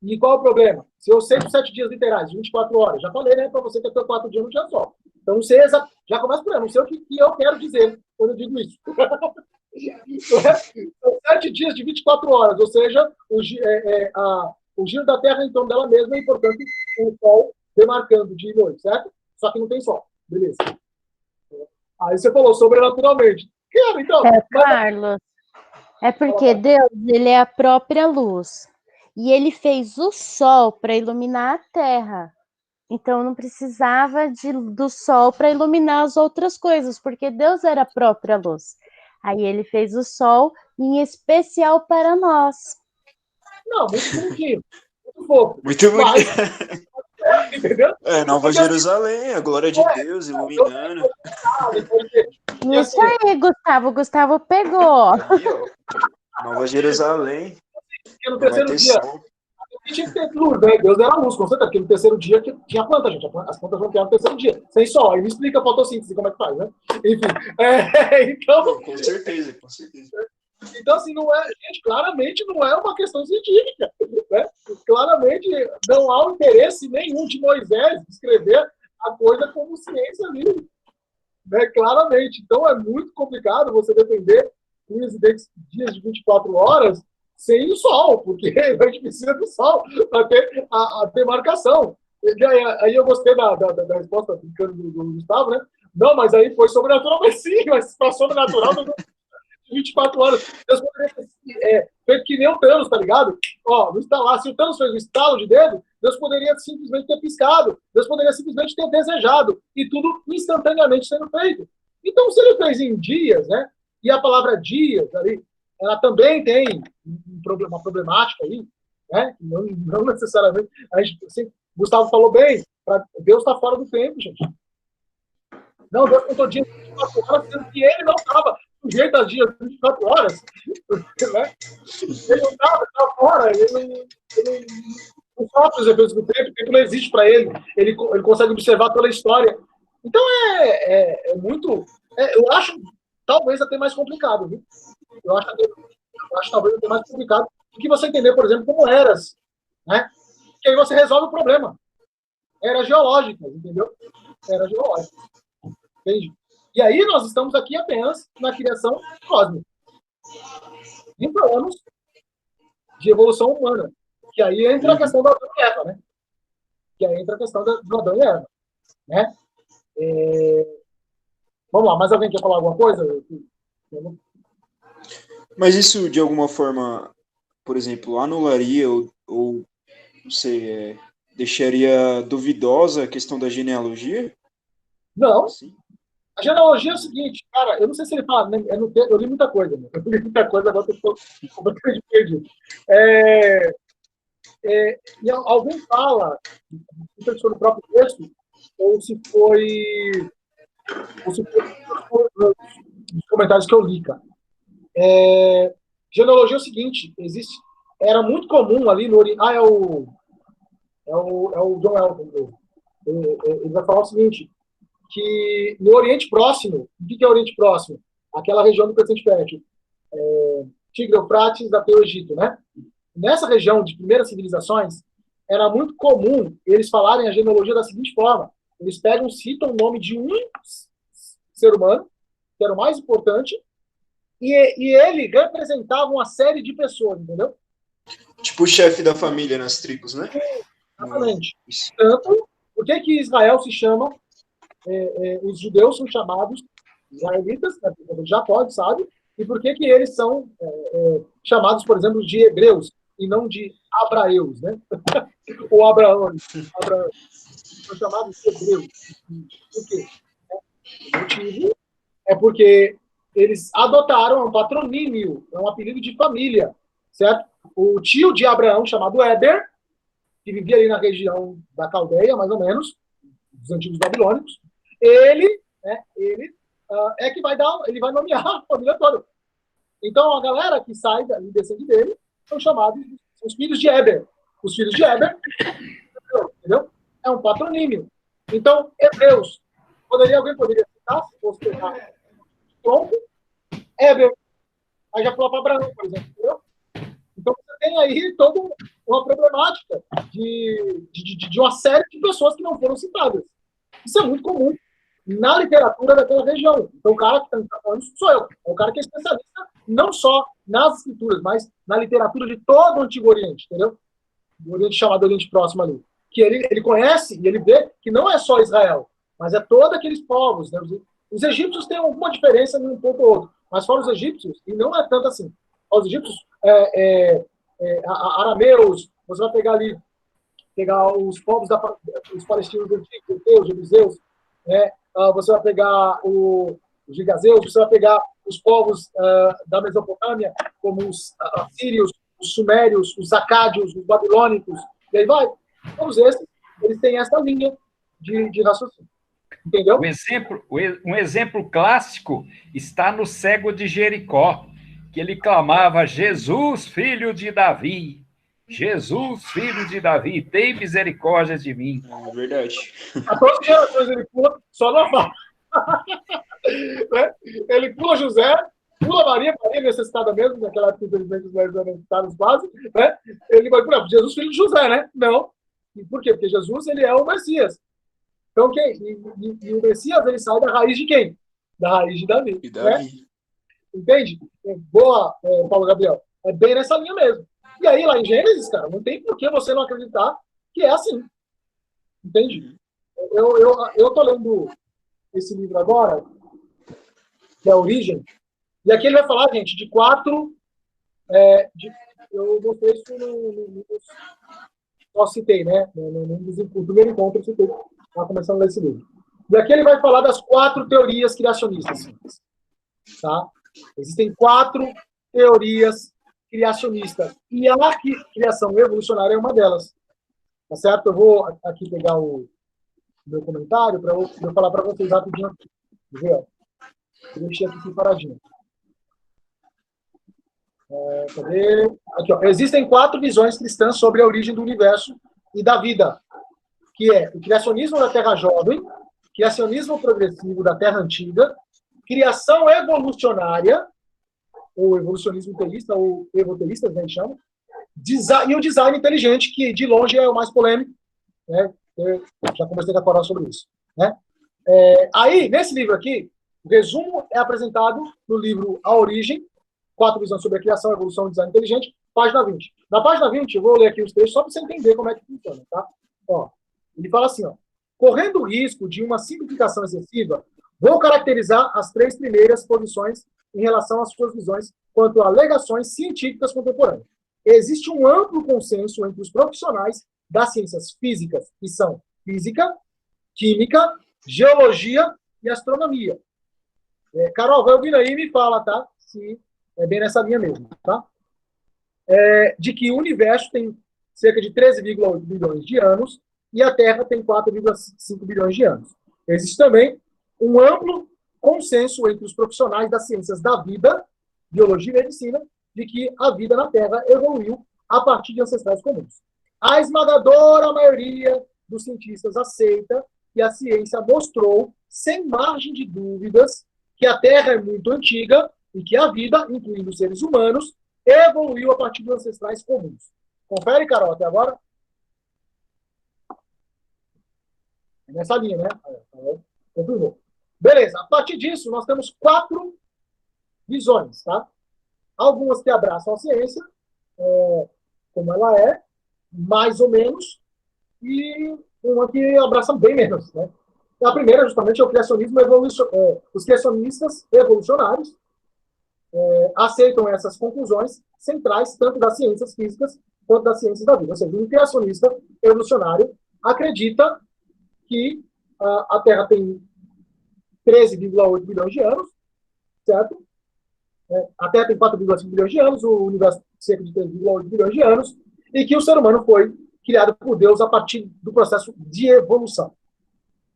E qual é o problema? Se eu sei que 7 dias literais, 24 horas, já falei, né, para você que até 4 dias não tinha sol. Então, não sei já começa por aí, não sei o que eu quero dizer quando eu digo isso. São 7 dias de 24 horas, ou seja, o giro da Terra em torno dela mesma e, portanto, o Sol demarcando dia e noite, certo? Só que não tem Sol. Beleza. Aí você falou sobrenaturalmente. Cara, então... Carlos, é porque Deus, ele é a própria luz. E ele fez o Sol para iluminar a Terra. Então, não precisava do Sol para iluminar as outras coisas, porque Deus era a própria luz. Aí ele fez o Sol em especial para nós. Não, muito bonitinho. Muito fofo. Muito Mas, bonito. entendeu? Nova Jerusalém, a glória de Deus iluminando. Depois que, e Isso assim, aí, Gustavo. Gustavo pegou. Aí, ó. Nova Jerusalém, porque no não vai terceiro ter dia, som. tinha que ter luz, né? Deus era luz, com certeza, porque no terceiro dia que tinha planta, gente. As plantas vão criar no terceiro dia, sem sol. Aí me explica a fotossíntese, como é que faz, né? Enfim, então, Não, com certeza, com certeza. então, assim, não é, gente, claramente não é uma questão científica, né? Claramente não há um interesse nenhum de Moisés escrever a coisa como ciência livre, né? Claramente. Então, é muito complicado você defender dias de 24 horas sem o sol, porque a gente precisa do sol para ter a demarcação. E aí eu gostei da resposta do Gustavo, né? Não, mas aí foi sobrenatural, mas sim, mas para sobrenatural não 24 horas. Deus poderia ter feito que nem o Thanos, tá ligado? Ó, não está lá. Se o Thanos fez um estalo de dedo, Deus poderia simplesmente ter piscado. Deus poderia simplesmente ter desejado. E tudo instantaneamente sendo feito. Então, se ele fez em dias, né? E a palavra dias ali, ela também tem uma problemática aí, né? Não necessariamente. A gente, assim, Gustavo falou bem, Deus está fora do tempo, gente. Não, Deus contou dias de 24 horas, sendo que ele não estava sujeito a dias de 24 horas. Né? Ele não estava fora, ele não sofre os efeitos do tempo, o tempo não existe para ele. Ele consegue observar toda a história. Então é muito. Eu acho talvez até mais complicado, viu? Eu acho talvez até mais complicado do que você entender, por exemplo, como eras, né? Que aí você resolve o problema. Eras geológicas, entendeu? Eras geológicas. Entende? E aí nós estamos aqui apenas na criação cósmica. 30 anos de evolução humana. Que aí entra a questão do Adão e Eva, né? Que aí entra a questão do Adão e Eva. Né? Vamos lá, mais alguém quer falar alguma coisa? Mas isso, de alguma forma, por exemplo, anularia ou você deixaria duvidosa a questão da genealogia? Não. Sim. A genealogia é o seguinte, cara, eu não sei se ele fala, eu li muita coisa, né? Eu li muita coisa, agora eu estou completamente perdido. E alguém fala, não sei se foi no próprio texto, ou se foi nos comentários que eu li, cara. Genealogia é o seguinte, era muito comum ali no Oriente. É o John Elton. Ele vai falar o seguinte, que no Oriente Próximo, o que é o Oriente Próximo? Aquela região do Crescente Fértil, Tigre, Eufrates, até o Egito, né? Nessa região de primeiras civilizações, era muito comum eles falarem a genealogia da seguinte forma: eles citam o nome de um ser humano, que era o mais importante, e ele representava uma série de pessoas, entendeu? Tipo o chefe da família nas tribos, né? Exatamente. Tanto, por que Israel se chama, os judeus são chamados israelitas, né, já pode, sabe? E por que eles são chamados, por exemplo, de hebreus e não de abraeus, né? Ou Abraão. São chamados de hebreus. Por quê? O motivo é porque eles adotaram um patronímio, um apelido de família, certo? O tio de Abraão, chamado Éber, que vivia ali na região da Caldeia, mais ou menos, dos antigos babilônicos, ele é que ele vai nomear a família toda. Então, a galera que sai e descende dele são chamados os filhos de Éber. Os filhos de Éber, entendeu? É um patronímio. Então, hebreus. Alguém poderia citar, se fosse pegar tronco, Éber. Aí já falou para Abraão, por exemplo, entendeu? Então, você tem aí toda uma problemática de uma série de pessoas que não foram citadas. Isso é muito comum na literatura daquela região. Então, o cara que está falando isso sou eu. É o cara que é especialista não só nas escrituras, mas na literatura de todo o Antigo Oriente, entendeu? O Oriente chamado Oriente Próximo ali. Que ele conhece e ele vê que não é só Israel, mas é todos aqueles povos. Né? Os egípcios têm alguma diferença num ponto ou outro, mas fora os egípcios, e não é tanto assim. Os egípcios, arameus, você vai pegar os povos os palestinos antigos, os jebuseus, né? Você vai pegar os gigazeus, você vai pegar os povos da Mesopotâmia, como os assírios, os sumérios, os acádios, os babilônicos, e aí vai. Todos esses, eles têm essa linha de raciocínio. Entendeu? Um exemplo clássico está no cego de Jericó, que ele clamava: Jesus, filho de Davi, Jesus, filho de Davi, tem misericórdia de mim. É verdade. A todas as gerações ele pula, só não fala. Né? Ele pula José, pula Maria necessitada mesmo, naquela época, infelizmente, os mulheres eram necessitadas quase, né? Ele vai por Jesus, filho de José, né? Não. E por quê? Porque Jesus, ele é o Messias. Então, e o Messias, ele sai da raiz de quem? Da raiz de Davi. E Davi. Né? Entende? Boa, Paulo Gabriel. É bem nessa linha mesmo. E aí, lá em Gênesis, cara, não tem por que você não acreditar que é assim. Entende? Eu tô lendo esse livro agora, que é a Origem, e aqui ele vai falar, gente, de 4... eu mostrei isso eu citei, né? No primeiro encontro eu citei. Estava começando a ler esse livro. E aqui ele vai falar das 4 teorias criacionistas. Tá? Existem 4 teorias criacionistas. E a criação evolucionária é uma delas. Tá certo? Eu vou aqui pegar o meu comentário para eu falar para vocês rapidinho aqui. Eu deixei aqui separadinho. Cadê? Aqui, ó. Existem 4 visões cristãs sobre a origem do universo e da vida, que é o criacionismo da Terra Jovem, criacionismo progressivo da Terra Antiga, criação evolucionária, ou evolucionismo teísta, ou evoteísta, a gente chama, e o design inteligente, que de longe é o mais polêmico, né? Eu já comecei a falar sobre isso. Né? Aí, nesse livro aqui, o resumo é apresentado no livro A Origem, 4 visões sobre a criação, evolução e design inteligente, página 20. Na página 20, eu vou ler aqui os textos só para você entender como é que funciona. Tá? Ó, ele fala assim, ó, correndo o risco de uma simplificação excessiva, vou caracterizar as 3 primeiras posições em relação às suas visões quanto a alegações científicas contemporâneas. Existe um amplo consenso entre os profissionais das ciências físicas, que são física, química, geologia e astronomia. Carol, vai ouvindo aí e me fala, tá? Se é bem nessa linha mesmo, tá? De que o universo tem cerca de 13,8 bilhões de anos e a Terra tem 4,5 bilhões de anos. Existe também um amplo consenso entre os profissionais das ciências da vida, biologia e medicina, de que a vida na Terra evoluiu a partir de ancestrais comuns. A esmagadora maioria dos cientistas aceita que a ciência mostrou, sem margem de dúvidas, que a Terra é muito antiga e que a vida, incluindo os seres humanos, evoluiu a partir dos ancestrais comuns. Confere, Carol, até agora? É nessa linha, né? Confirmou. Beleza, a partir disso, nós temos 4 visões, tá? Algumas que abraçam a ciência, como ela é, mais ou menos, e uma que abraça bem menos, né? A primeira, justamente, é o criacionismo os criacionistas evolucionários aceitam essas conclusões centrais, tanto das ciências físicas quanto das ciências da vida. Ou seja, um criacionista evolucionário acredita que a Terra tem 13,8 bilhões de anos, certo? A Terra tem 4,5 bilhões de anos, o universo cerca de 3,8 bilhões de anos, e que o ser humano foi criado por Deus a partir do processo de evolução.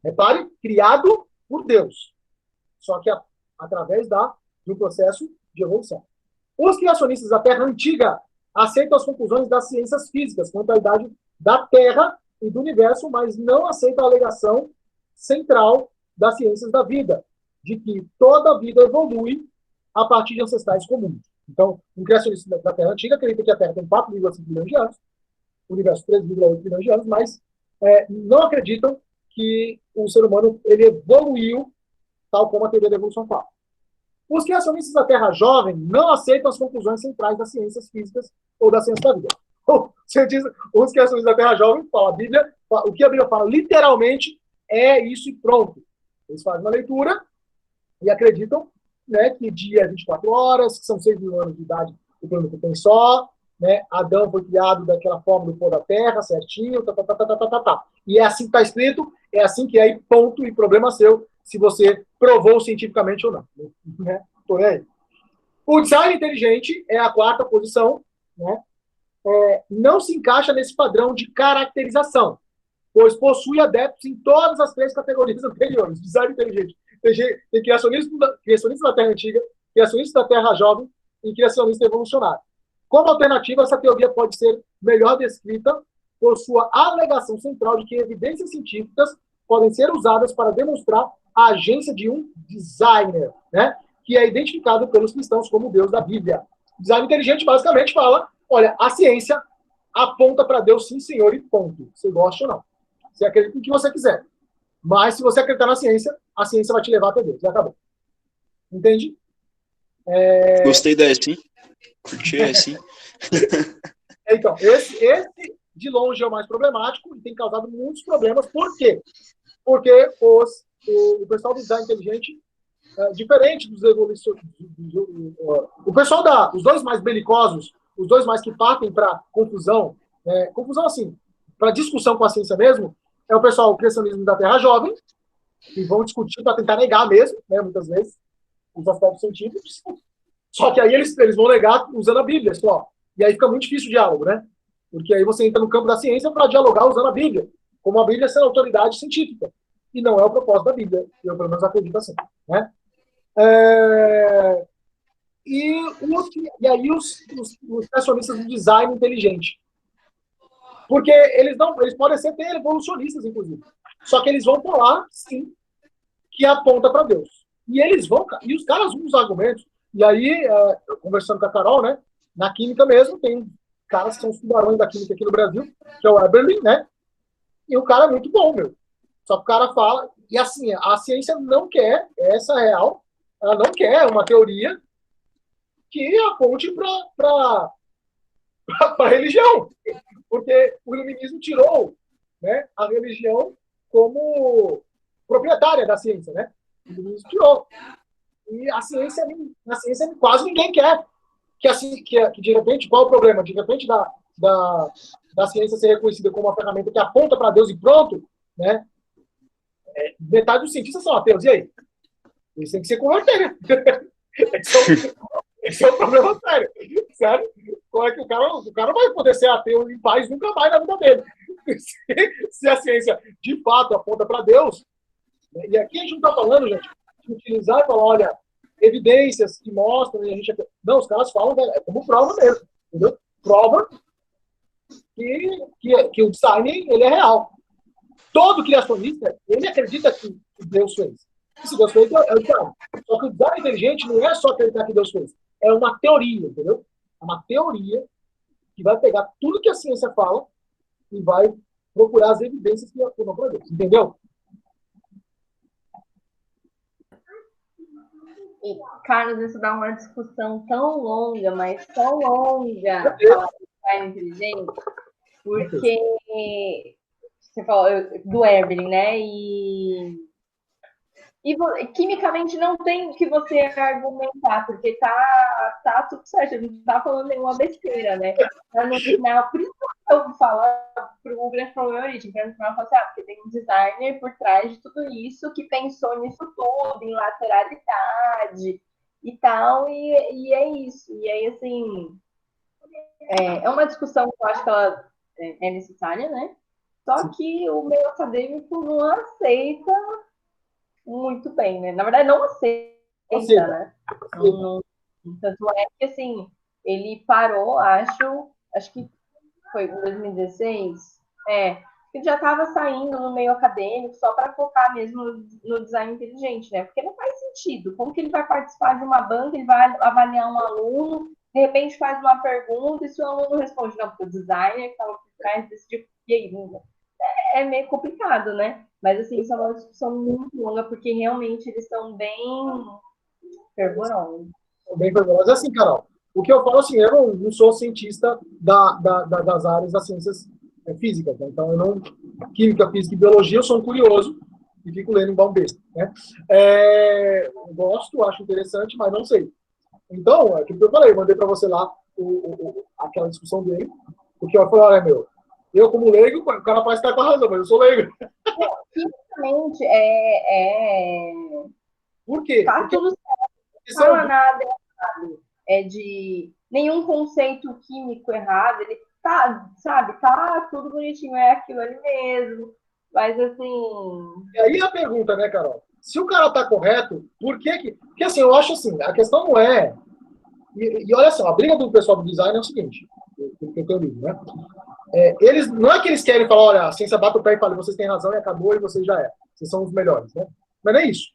Repare, criado por Deus, só que através de um processo de evolução. Os criacionistas da Terra Antiga aceitam as conclusões das ciências físicas quanto à idade da Terra e do universo, mas não aceitam a alegação central das ciências da vida, de que toda a vida evolui a partir de ancestrais comuns. Então, um criacionista da Terra Antiga acredita que a Terra tem 4,5 bilhões de anos, o universo 3,8 bilhões de anos, mas não acreditam que o ser humano ele evoluiu tal como a teoria da evolução fala. Os criacionistas da Terra Jovem não aceitam as conclusões centrais das ciências físicas ou da ciência da vida. Os criacionistas da Terra Jovem falam o que a Bíblia fala literalmente é isso e pronto. Eles fazem uma leitura e acreditam, né, que dia é 24 horas, que são 6 mil anos de idade o planeta tem só, né, Adão foi criado daquela forma do pó da terra, certinho, E é assim que está escrito, é assim que é, e ponto, e problema seu, se você provou cientificamente ou não. Né? Por aí. O design inteligente é a 4ª posição, né, não se encaixa nesse padrão de caracterização, pois possui adeptos em todas as 3 categorias anteriores. Design inteligente. Tem criacionismo da Terra Antiga, criacionista da Terra Jovem e criacionista evolucionário. Como alternativa, essa teoria pode ser melhor descrita por sua alegação central de que evidências científicas podem ser usadas para demonstrar a agência de um designer, né, que é identificado pelos cristãos como o Deus da Bíblia. O design inteligente basicamente fala, olha, a ciência aponta para Deus sim, senhor, e ponto. Você gosta ou não. Você acredita em que você quiser. Mas se você acreditar na ciência, a ciência vai te levar até Deus. Já acabou. Entende? Gostei dessa, hein? Curti essa, hein? Então, esse de longe é o mais problemático e tem causado muitos problemas. Por quê? Porque o pessoal do design inteligente, diferente dos evolucionistas, o pessoal os dois mais belicosos, os dois mais que partem para confusão assim, para discussão com a ciência mesmo, é o pessoal, o criacionismo da Terra Jovem, que vão discutir para tentar negar mesmo, né, muitas vezes, os aspectos científicos. Só que aí eles vão negar usando a Bíblia só. E aí fica muito difícil o diálogo, né? Porque aí você entra no campo da ciência para dialogar usando a Bíblia, como a Bíblia sendo autoridade científica. E não é o propósito da Bíblia. Eu, pelo menos, acredito assim. Né? E aí os criacionistas do design inteligente. Porque eles podem ser até evolucionistas, inclusive. Só que eles vão falar, sim, que aponta para Deus. E os caras usam os argumentos. E aí, conversando com a Carol, né, na química mesmo, tem caras que são os tubarões da química aqui no Brasil, que é o Eberlin, né? E o cara é muito bom, meu. Só que o cara fala, e assim, a ciência não quer, essa é real, ela não quer uma teoria que aponte para a religião. Porque o iluminismo tirou, né, a religião como proprietária da ciência, né? O iluminismo tirou. E a ciência quase ninguém quer. Que de repente, qual é o problema? De repente, da ciência ser reconhecida como uma ferramenta que aponta para Deus e pronto, né? Metade dos cientistas são ateus. E aí? Eles têm que se converter, né? Esse é um problema sério. Sério? Como é que o cara vai poder ser ateu em paz nunca mais na vida dele? Se a ciência de fato aponta para Deus, né? E aqui a gente não está falando, gente, de utilizar e falar, olha, evidências que mostram, e a gente... Não, os caras falam, é como prova mesmo, entendeu? Prova que o design, ele é real. Todo criacionista, ele acredita que Deus fez. E se Deus fez, é o design. Só que o design inteligente não é só acreditar que Deus fez. É uma teoria, entendeu? É uma teoria que vai pegar tudo que a ciência fala e vai procurar as evidências que apontam para Deus. Entendeu? E, Carlos, isso dá uma discussão tão longa, mas tão longa, falar do design inteligente, porque você falou do Evelyn, né? E quimicamente não tem o que você argumentar, porque tá tudo certo, a gente não tá falando nenhuma besteira, né? No final, por isso que eu falo pro grande problema origem, que no final eu falo assim, porque tem um designer por trás de tudo isso que pensou nisso tudo, em lateralidade e tal, e é isso. E aí, assim, é uma discussão que eu acho que ela é necessária, né? Só que o meio acadêmico não aceita muito bem, né? Na verdade, não aceita, né? Tanto é que, assim, ele parou, acho que foi em 2016, ele já estava saindo no meio acadêmico só para focar mesmo no design inteligente, né? Porque não faz sentido. Como que ele vai participar de uma banca, ele vai avaliar um aluno, de repente faz uma pergunta e se o aluno responde, não, porque o designer que estava por trás decidiu, e aí, é meio complicado, né? Mas, assim, isso é uma discussão muito longa, porque realmente eles são bem fervorosos. Bem fervorosos. Assim, Carol, o que eu falo assim, eu não sou cientista das áreas das ciências físicas, né? Então, eu não... Química, física e biologia, eu sou um curioso e fico lendo um bom besta, né? Gosto, acho interessante, mas não sei. Então, é aquilo que eu falei, eu mandei para você lá aquela discussão dele, porque eu falei, olha, meu, eu como leigo, o cara parece estar com a razão, mas eu sou leigo. Fisicamente, Por quê? tá porque tudo certo, não fala nada errado. de nenhum conceito químico errado, ele tá, sabe, tá tudo bonitinho, é aquilo ali mesmo. Mas assim. E aí a pergunta, né, Carol? Se o cara tá correto, por que que. Porque assim, eu acho assim, a questão não é. E olha só, a briga do pessoal do design é o seguinte, que eu tenho lido, né? Eles, não é que eles querem falar, olha, a ciência bate o pé e fala, vocês têm razão e acabou e vocês já é. Vocês são os melhores, né? Mas não é isso.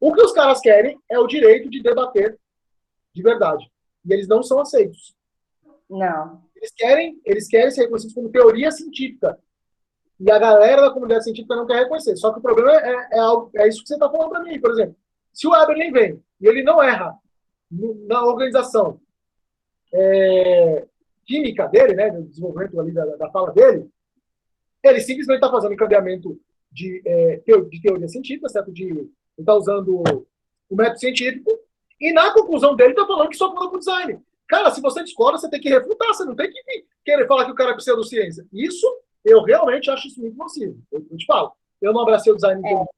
O que os caras querem é o direito de debater de verdade. E eles não são aceitos. Não. Eles querem ser reconhecidos como teoria científica. E a galera da comunidade científica não quer reconhecer. Só que o problema é isso que você está falando para mim, por exemplo. Se o Eberlin vem e ele não erra na organização química dele, né, do desenvolvimento ali da fala dele, ele simplesmente está fazendo encadeamento de teoria científica, certo? Ele está usando o método científico, e na conclusão dele está falando que só fala com design. Cara, se você discorda, você tem que refutar, você não tem que querer falar que o cara é pseudociência. Isso, eu realmente acho isso muito possível. Eu te falo. Eu não abracei o design inteligente,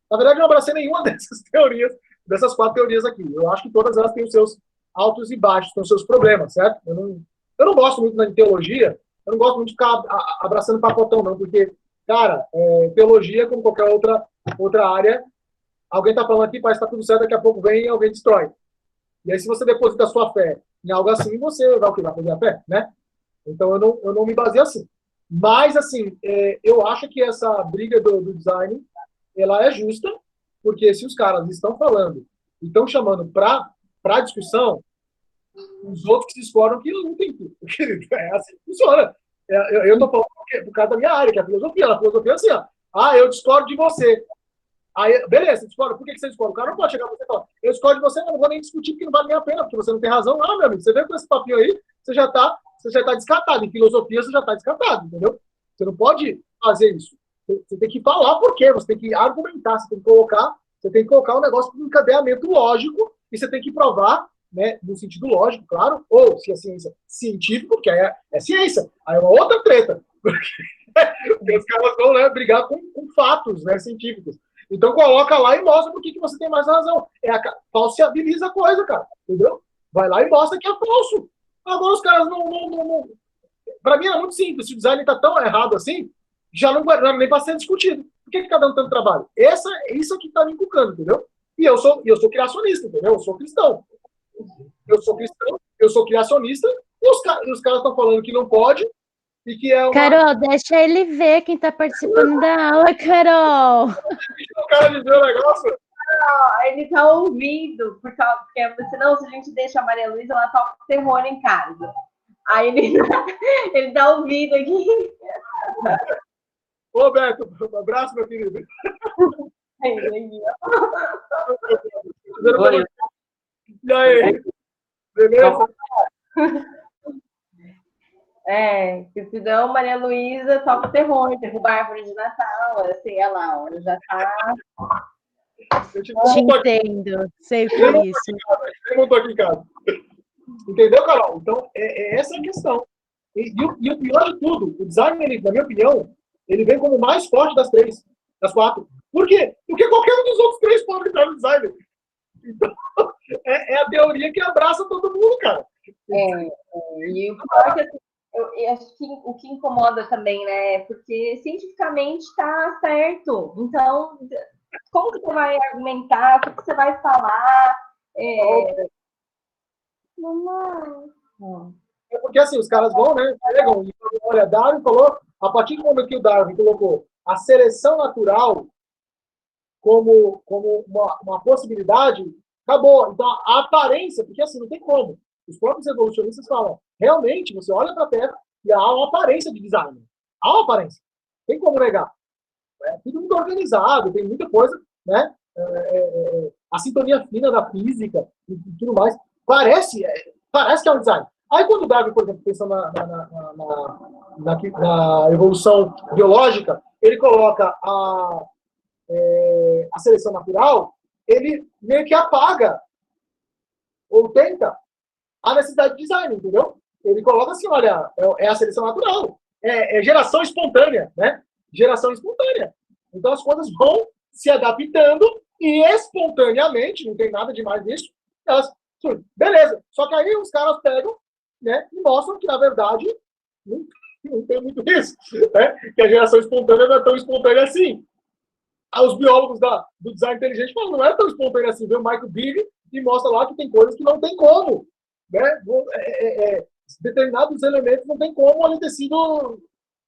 na verdade, eu não abracei nenhuma dessas teorias, dessas 4 teorias aqui. Eu acho que todas elas têm os seus altos e baixos, têm os seus problemas, certo? Eu não gosto muito da teologia, eu não gosto muito de ficar abraçando pacotão, não, porque, cara, teologia, como qualquer outra área, alguém está falando aqui, parece que está tudo certo, daqui a pouco vem e alguém destrói. E aí, se você deposita a sua fé em algo assim, você vai o quê? Vai perder a fé, né? Então, eu não me baseio assim. Mas, assim, eu acho que essa briga do design, ela é justa, porque se os caras estão falando e estão chamando para discussão, os outros que discordam que não tem tudo. É assim que funciona. Eu estou falando por causa da minha área, que é a filosofia. A filosofia é assim, ó. Eu discordo de você. Aí, beleza, você discorda. Por que você discorda? O cara não pode chegar pra você e falar, eu discordo de você, mas não vou nem discutir porque não vale nem a pena, porque você não tem razão. Ah, meu amigo, você vem com esse papinho aí, você já tá descartado. Em filosofia, você já tá descartado, entendeu? Você não pode fazer isso. Você tem que falar por quê, você tem que argumentar, você tem que colocar um negócio com encadeamento lógico e você tem que provar, né, no sentido lógico, claro, ou se é ciência científica, porque aí é ciência, aí é uma outra treta. Porque os caras vão, né, brigar com fatos, né, científicos. Então coloca lá e mostra por que você tem mais razão. Falsibiliza a coisa, cara. Entendeu? Vai lá e mostra que é falso. Agora os caras não. Pra mim é muito simples. Se o design tá tão errado assim, já não vai nem para ser discutido. Por que tá dando tanto trabalho? Isso aqui tá me encucando, entendeu? E eu sou criacionista, entendeu? Eu sou cristão. Eu sou criacionista, e os caras estão falando que não pode, e que é uma... Carol, deixa ele ver quem está participando da aula, Carol. O cara me deu o negócio. Ele tá ouvindo, porque senão se a gente deixa a Maria Luísa, ela toca terror em casa. Aí ele tá ouvindo aqui. Ô, Beto, um abraço, meu querido. Oi. E aí? Beleza? Se não, Maria Luísa toca terror, derruba a árvore de Natal, assim, olha lá, olha, já tá. Te entendo, sei por isso. Eu não tô aqui em casa. Entendeu, Carol? Então, essa é a questão. E o pior de tudo, o design, ele, na minha opinião, ele vem como o mais forte das 4. Por quê? Porque qualquer um dos outros 3 pode entrar no design. Então, é a teoria que abraça todo mundo, cara. E o pior é que eu acho que o que incomoda também, né? Porque cientificamente está certo. Então, como que você vai argumentar? O que você vai falar? Porque assim, os caras vão, né? Pegam e olha, Darwin falou, a partir do momento que o Darwin colocou a seleção natural como uma possibilidade, acabou. Então, a aparência, porque assim, não tem como. Os próprios evolucionistas falam, realmente, você olha para a Terra e há uma aparência de design. Há uma aparência. Tem como negar. É tudo muito organizado, tem muita coisa, né? A sintonia fina da física e tudo mais. Parece que é um design. Aí, quando o Darwin, por exemplo, pensa na evolução biológica, ele coloca a seleção natural, ele meio que apaga ou tenta a necessidade de design, entendeu? Ele coloca assim, olha, é a seleção natural, é geração espontânea, né? Geração espontânea. Então as coisas vão se adaptando e espontaneamente, não tem nada demais nisso, elas Beleza. Só que aí os caras pegam, né, e mostram que, na verdade, não tem muito isso, né? Que a geração espontânea não é tão espontânea assim. Aí os biólogos do design inteligente falam, não é tão espontâneo assim. Vê o Michael Big e mostra lá que tem coisas que não tem como, né? Determinados elementos não tem como ele ter sido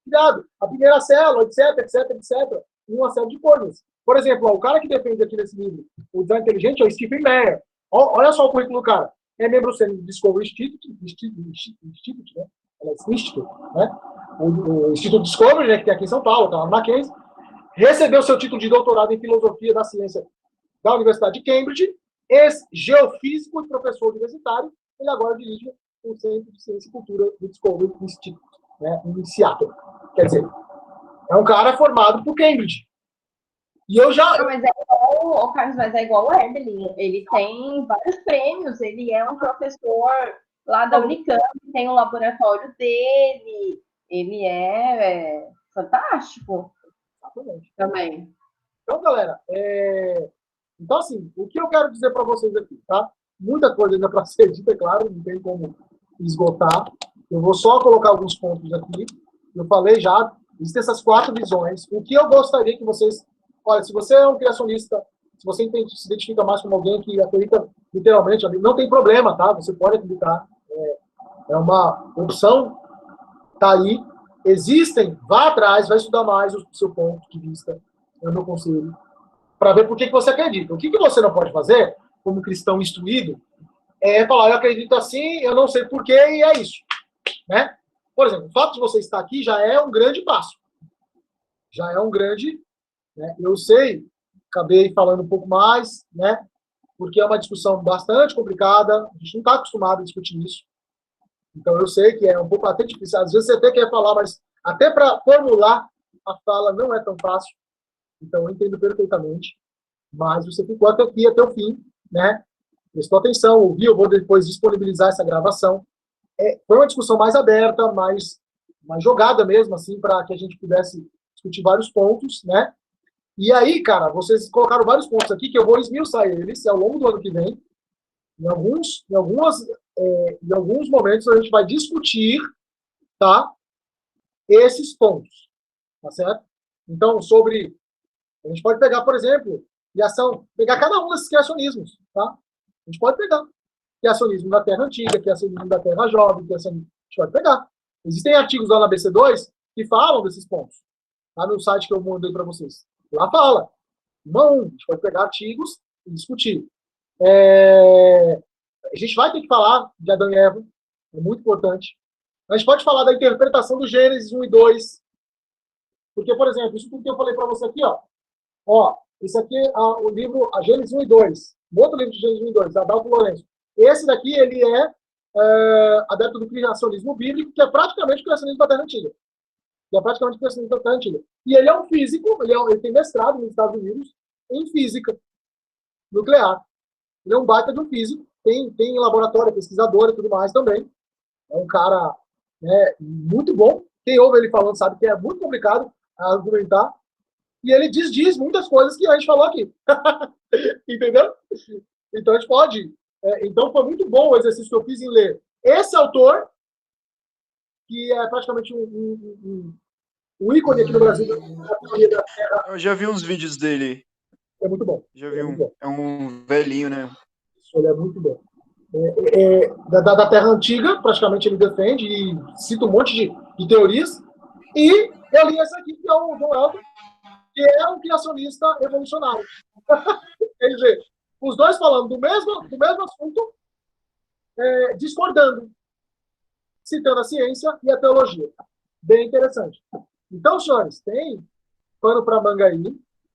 criado. A primeira célula, etc, etc, etc. E uma série de coisas. Por exemplo, ó, o cara que defende aqui nesse livro o design inteligente é o Stephen Meyer. Olha só o currículo do cara. É membro do Discovery Institute, né? Institute, né? O Instituto Discovery, né, que tem aqui em São Paulo, tá lá no Mackenzie. Recebeu seu título de doutorado em Filosofia da Ciência da Universidade de Cambridge, ex-geofísico e professor universitário. Ele agora dirige o Centro de Ciência e Cultura do Discovery Institute, né, em Seattle. Quer dizer, é um cara formado por Cambridge. E eu já... Não, mas é igual, Carlos, mas é igual o Evelyn. Ele tem vários prêmios, ele é um professor lá da Unicamp, tem um laboratório dele, ele é fantástico. Exatamente. Também. Então, galera, então, assim, o que eu quero dizer para vocês aqui, tá? Muita coisa ainda para ser dita, é claro, não tem como esgotar. Eu vou só colocar alguns pontos aqui. Eu falei já, existem essas 4 visões. O que eu gostaria que vocês... Olha, se você é um criacionista, se você se identifica mais como alguém que acredita literalmente, não tem problema, tá? Você pode acreditar. É uma opção, tá aí. Existem, vá atrás, vai estudar mais o seu ponto de vista, é o meu conselho, para ver por que você acredita. O que você não pode fazer, como cristão instruído, é falar, eu acredito assim, eu não sei porquê, e é isso. Né? Por exemplo, o fato de você estar aqui já é um grande passo. Já é um grande... Né? Eu sei, acabei falando um pouco mais, né? Porque é uma discussão bastante complicada, a gente não está acostumado a discutir isso. Então, eu sei que é um pouco até difícil. Às vezes você até quer falar, mas até para formular a fala não é tão fácil. Então, eu entendo perfeitamente. Mas você ficou até aqui, até o fim, né? Prestou atenção, ouviu, eu vou depois disponibilizar essa gravação. Foi uma discussão mais aberta, mais jogada mesmo, assim, para que a gente pudesse discutir vários pontos, né? E aí, cara, vocês colocaram vários pontos aqui que eu vou esmiuçar eles ao longo do ano que vem. Em alguns momentos a gente vai discutir, tá, esses pontos, tá certo? Então, a gente pode pegar, por exemplo, pegar cada um desses criacionismos, tá? A gente pode pegar criacionismo da Terra Antiga, criacionismo da Terra Jovem, a gente pode pegar. Existem artigos lá na BC2 que falam desses pontos, tá, no site que eu mandei para vocês. Lá fala. A gente pode pegar artigos e discutir. A gente vai ter que falar de Adão e Eva, é muito importante. A gente pode falar da interpretação do Gênesis 1 e 2. Porque, por exemplo, isso tudo que eu falei para você aqui, ó, esse aqui é o livro a Gênesis 1 e 2. O outro livro de Gênesis 1 e 2, Adalto Lourenço. Esse daqui, ele é adepto do criacionismo bíblico, que é praticamente o criacionismo da Terra Antiga. E ele é um físico, ele tem mestrado nos Estados Unidos em física nuclear. Ele é um baita de um físico, tem laboratório, pesquisador e tudo mais também. É um cara, né, muito bom. Quem ouve ele falando sabe que é muito complicado argumentar. E ele diz muitas coisas que a gente falou aqui. Entendeu? Então a gente pode. Então foi muito bom o exercício que eu fiz em ler esse autor, que é praticamente um ícone aqui no Brasil da teoria da Terra. Eu já vi uns vídeos dele. É muito bom. Já vi é um velhinho, né? Isso, ele é muito bom. Da Terra Antiga, praticamente ele defende e cita um monte de teorias. E eu li esse aqui, que é o John Elton, que é um criacionista evolucionário. Quer dizer, os dois falando do mesmo assunto, discordando, citando a ciência e a teologia. Bem interessante. Então, senhores, tem pano para manga aí,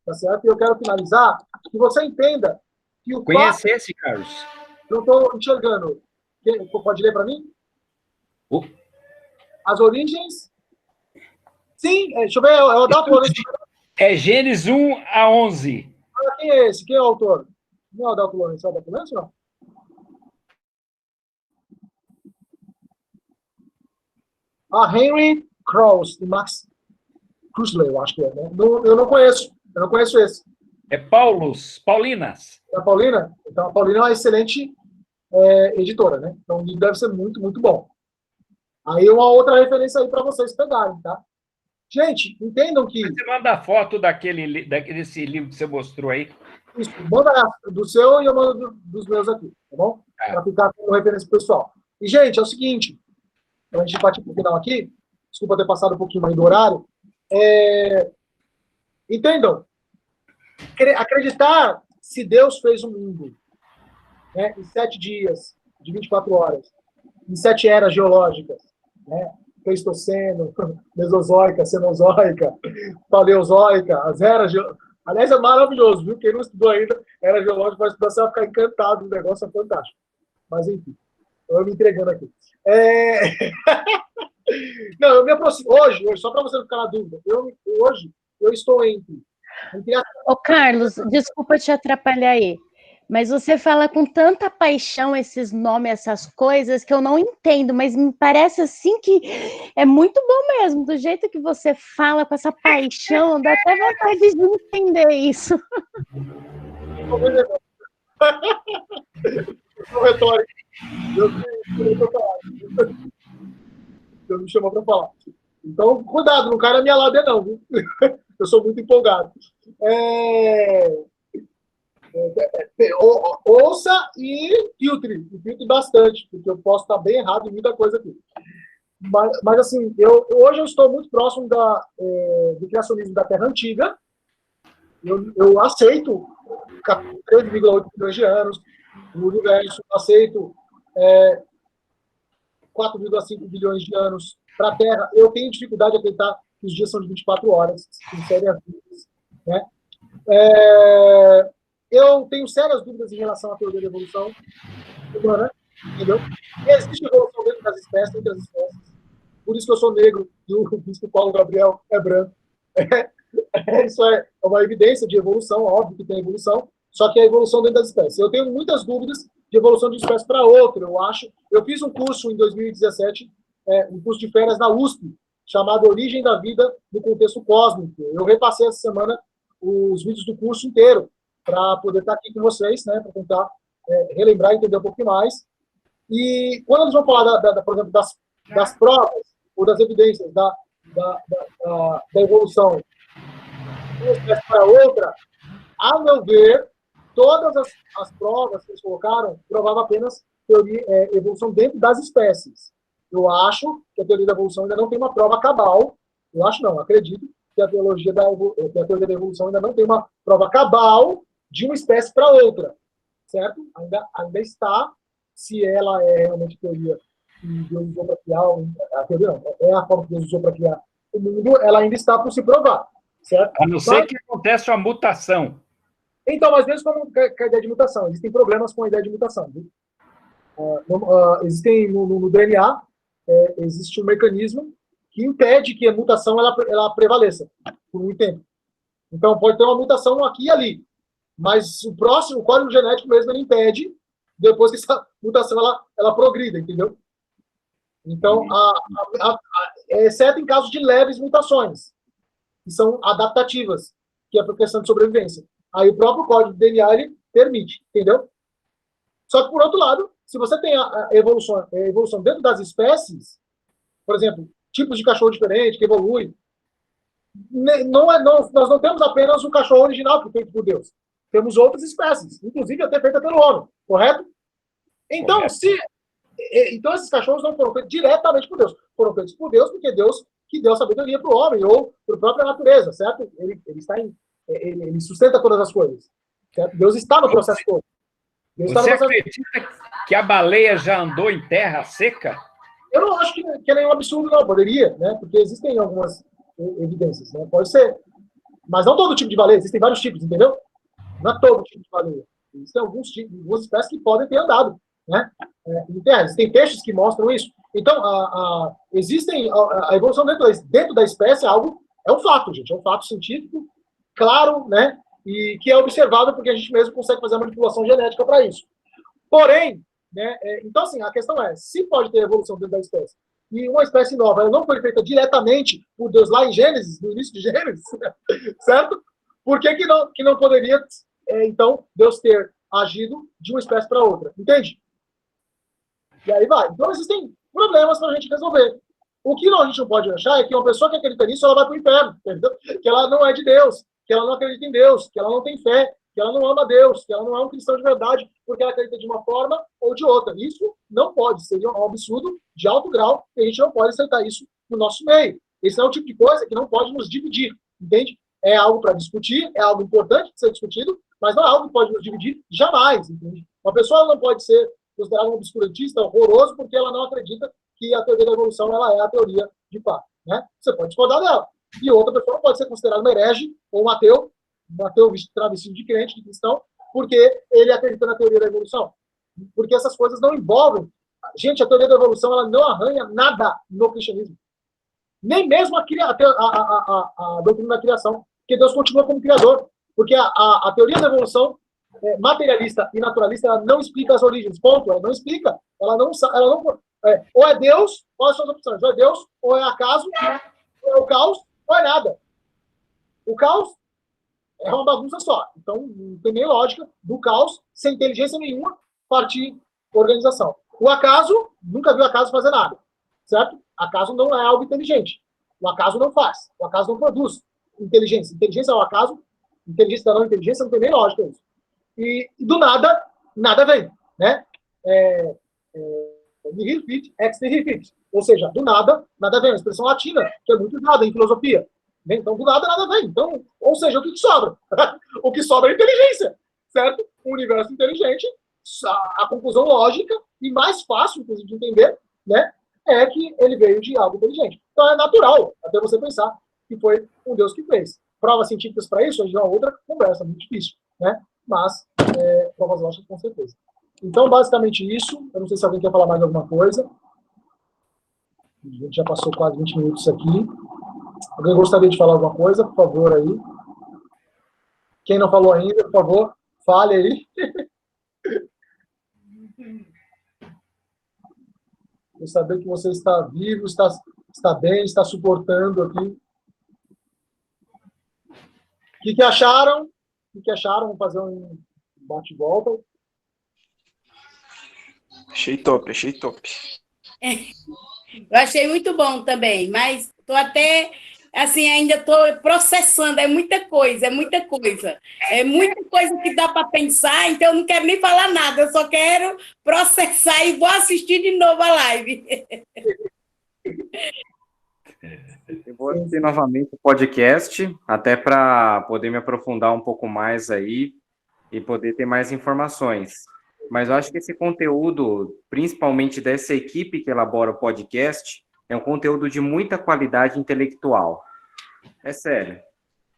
tá certo? E eu quero finalizar que você entenda que o Conhece esse, Carlos? Não estou enxergando. Pode ler para mim? As origens. Sim, deixa eu ver, é o Adalto Lourenço. É Gênesis 1 a 11. Quem é esse? Quem é o autor? Não é o Adalto Lourenço, é o Adalto Lourenço, não? Henry Krauss e Max Kusley, eu acho que é, né? Eu não conheço esse. É Paulinas. É a Paulina? Então, a Paulina é uma excelente editora, né? Então, deve ser muito, muito bom. Aí uma outra referência aí para vocês pegarem, tá? Gente, entendam que... Você manda a foto desse livro que você mostrou aí. Isso, manda do seu e eu mando dos meus aqui, tá bom? Para ficar como referência pessoal. E, gente, é o seguinte, para a gente partir para o final aqui, desculpa ter passado um pouquinho mais do horário, entendam, acreditar se Deus fez o mundo, né, em 7 dias, de 24 horas, em 7 eras geológicas, né, Pleistoceno, Mesozoica, Cenozoica, Paleozoica, as eras geológicas. Aliás, é maravilhoso, viu? Quem não estudou ainda era geológico, vai estudar, você vai ficar encantado, o negócio é fantástico. Mas, enfim, eu me entregando aqui. Não, eu me aproximo. Hoje, só para você não ficar na dúvida, hoje eu estou entre Ô, Carlos, desculpa te atrapalhar aí, mas você fala com tanta paixão esses nomes, essas coisas, que eu não entendo, mas me parece assim que é muito bom mesmo, do jeito que você fala com essa paixão, dá até vontade de entender isso. retórica. Eu me chamou para falar. Então, cuidado, não cai na minha lábia, não, viu? Eu sou muito empolgado. Ouça e filtre bastante, porque eu posso estar bem errado em muita coisa aqui. Mas assim, hoje eu estou muito próximo do criacionismo da Terra Antiga. Eu aceito 13,8 bilhões de anos no universo, aceito 4,5 bilhões de anos para a Terra. Eu tenho dificuldade de acreditar que os dias são de 24 horas, em sérias dúvidas, né? Eu tenho sérias dúvidas em relação à teoria da evolução humana, entendeu? E existe evolução dentro das espécies, entre as espécies. Por isso que eu sou negro e o bispo Paulo Gabriel é branco. Isso é uma evidência de evolução, óbvio que tem evolução, só que é a evolução dentro das espécies. Eu tenho muitas dúvidas de evolução de espécie para outra, eu acho. Eu fiz um curso em 2017, um curso de férias na USP, chamado Origem da Vida no Contexto Cósmico. Eu repassei essa semana os vídeos do curso inteiro, para poder estar aqui com vocês, né, para tentar relembrar e entender um pouquinho mais. E quando eles vão falar, por exemplo, das provas ou das evidências da evolução de uma espécie para outra, a meu ver, todas as provas que eles colocaram provavam apenas evolução dentro das espécies. Eu acho que a teoria da evolução ainda não tem uma prova cabal. Eu acho não, acredito que a teoria da evolução ainda não tem uma prova cabal de uma espécie para outra, certo? Ainda está, se ela é realmente teoria que Deus usou para criar, a teoria não, é a forma que Deus usou para criar o mundo, ela ainda está por se provar, certo? A não ser que acontece uma mutação. Então, mas mesmo com a ideia de mutação, existem problemas com a ideia de mutação. Existem no DNA, existe um mecanismo que impede que a mutação ela prevaleça por muito tempo. Então, pode ter uma mutação aqui e ali, mas o código genético mesmo, ele impede depois que essa mutação ela progrida, entendeu? Então, exceto em casos de leves mutações, que são adaptativas, que é por questão de sobrevivência. Aí o próprio código do DNA ele permite, entendeu? Só que, por outro lado, se você tem a evolução dentro das espécies, por exemplo, tipos de cachorro diferente que evolui, nós não temos apenas o cachorro original que foi feito por Deus. Temos outras espécies, inclusive até feita pelo homem, correto? Então, então esses cachorros não foram feitos diretamente por Deus. Foram feitos por Deus porque Deus que deu sabedoria para o homem, ou para a própria natureza, certo? Ele sustenta todas as coisas. Certo? Deus está no processo todo. Você acredita que a baleia já andou em terra seca? Eu não acho que é nenhum absurdo, não. Poderia, né? Porque existem algumas evidências, né? Pode ser. Mas não todo tipo de baleia. Existem vários tipos, entendeu? Não é todo tipo de baleia. Existem algumas espécies que podem ter andado, né? Em terra. Existem peixes que mostram isso. Então, existem a evolução dentro da espécie é um fato, gente. É um fato científico, claro, né? E que é observável porque a gente mesmo consegue fazer a manipulação genética para isso. Porém, né? Então, assim, a questão é, se pode ter evolução dentro da espécie, e uma espécie nova ela não foi feita diretamente por Deus lá em Gênesis, no início de Gênesis, certo? Por que não poderia, então, Deus ter agido de uma espécie para outra? Entende? E aí vai. Então, existem problemas para a gente resolver. O que a gente não pode achar é que uma pessoa que acredita nisso, ela vai para o inferno, entendeu? Que ela não é de Deus, que ela não acredita em Deus, que ela não tem fé, que ela não ama Deus, que ela não é um cristão de verdade, porque ela acredita de uma forma ou de outra. Isso não pode, seria um absurdo de alto grau, e a gente não pode aceitar isso no nosso meio. Esse é o tipo de coisa que não pode nos dividir, entende? É algo para discutir, é algo importante de ser discutido, mas não é algo que pode nos dividir jamais, entende? Uma pessoa não pode ser considerada um obscurantista horroroso porque ela não acredita que a teoria da evolução ela é a teoria de fato, né? Você pode discordar dela. E outra pessoa pode ser considerada um herege ou um ateu travestido de crente, de cristão, porque ele acredita na teoria da evolução. Porque essas coisas não envolvem... Gente, a teoria da evolução ela não arranha nada no cristianismo. Nem mesmo a doutrina da criação. Porque Deus continua como criador. Porque a teoria da evolução materialista e naturalista ela não explica as origens. Ponto. Ela não explica. Ela não ou é Deus, ou as suas opções. Ou é Deus, ou é acaso, ou é o caos, ou é nada. O caos é uma bagunça só. Então, não tem nem lógica do caos, sem inteligência nenhuma, partir organização. O acaso, nunca viu acaso fazer nada. Certo? Acaso não é algo inteligente. O acaso não faz. O acaso não produz inteligência. Inteligência é o acaso. Inteligência da não inteligência não tem nem lógica isso. E do nada, nada vem. Né? Nihil fit, ex nihil fit. Ou seja, do nada, nada vem. A expressão latina, que é muito usada em filosofia. Então, do nada, nada vem. Então, ou seja, o que sobra? O que sobra é inteligência, certo? O universo inteligente, a conclusão lógica e mais fácil, inclusive, de entender, né, é que ele veio de algo inteligente. Então, é natural até você pensar que foi um Deus que fez. Provas científicas para isso, a gente é uma outra conversa, muito difícil, né? Mas, provas lógicas, com certeza. Então, basicamente isso. Eu não sei se alguém quer falar mais alguma coisa. A gente já passou quase 20 minutos aqui. Alguém gostaria de falar alguma coisa? Por favor, aí. Quem não falou ainda, por favor, fale aí. Eu saber que você está vivo, está bem, está suportando aqui. O que acharam? O que acharam? Vamos fazer um bate-volta. Achei top, achei top. Eu achei muito bom também, mas estou até, assim, ainda estou processando, é muita coisa, é muita coisa. É muita coisa que dá para pensar, então eu não quero nem falar nada, eu só quero processar e vou assistir de novo a live. Eu vou assistir novamente o podcast, até para poder me aprofundar um pouco mais aí e poder ter mais informações. Mas eu acho que esse conteúdo, principalmente dessa equipe que elabora o podcast, é um conteúdo de muita qualidade intelectual. É sério.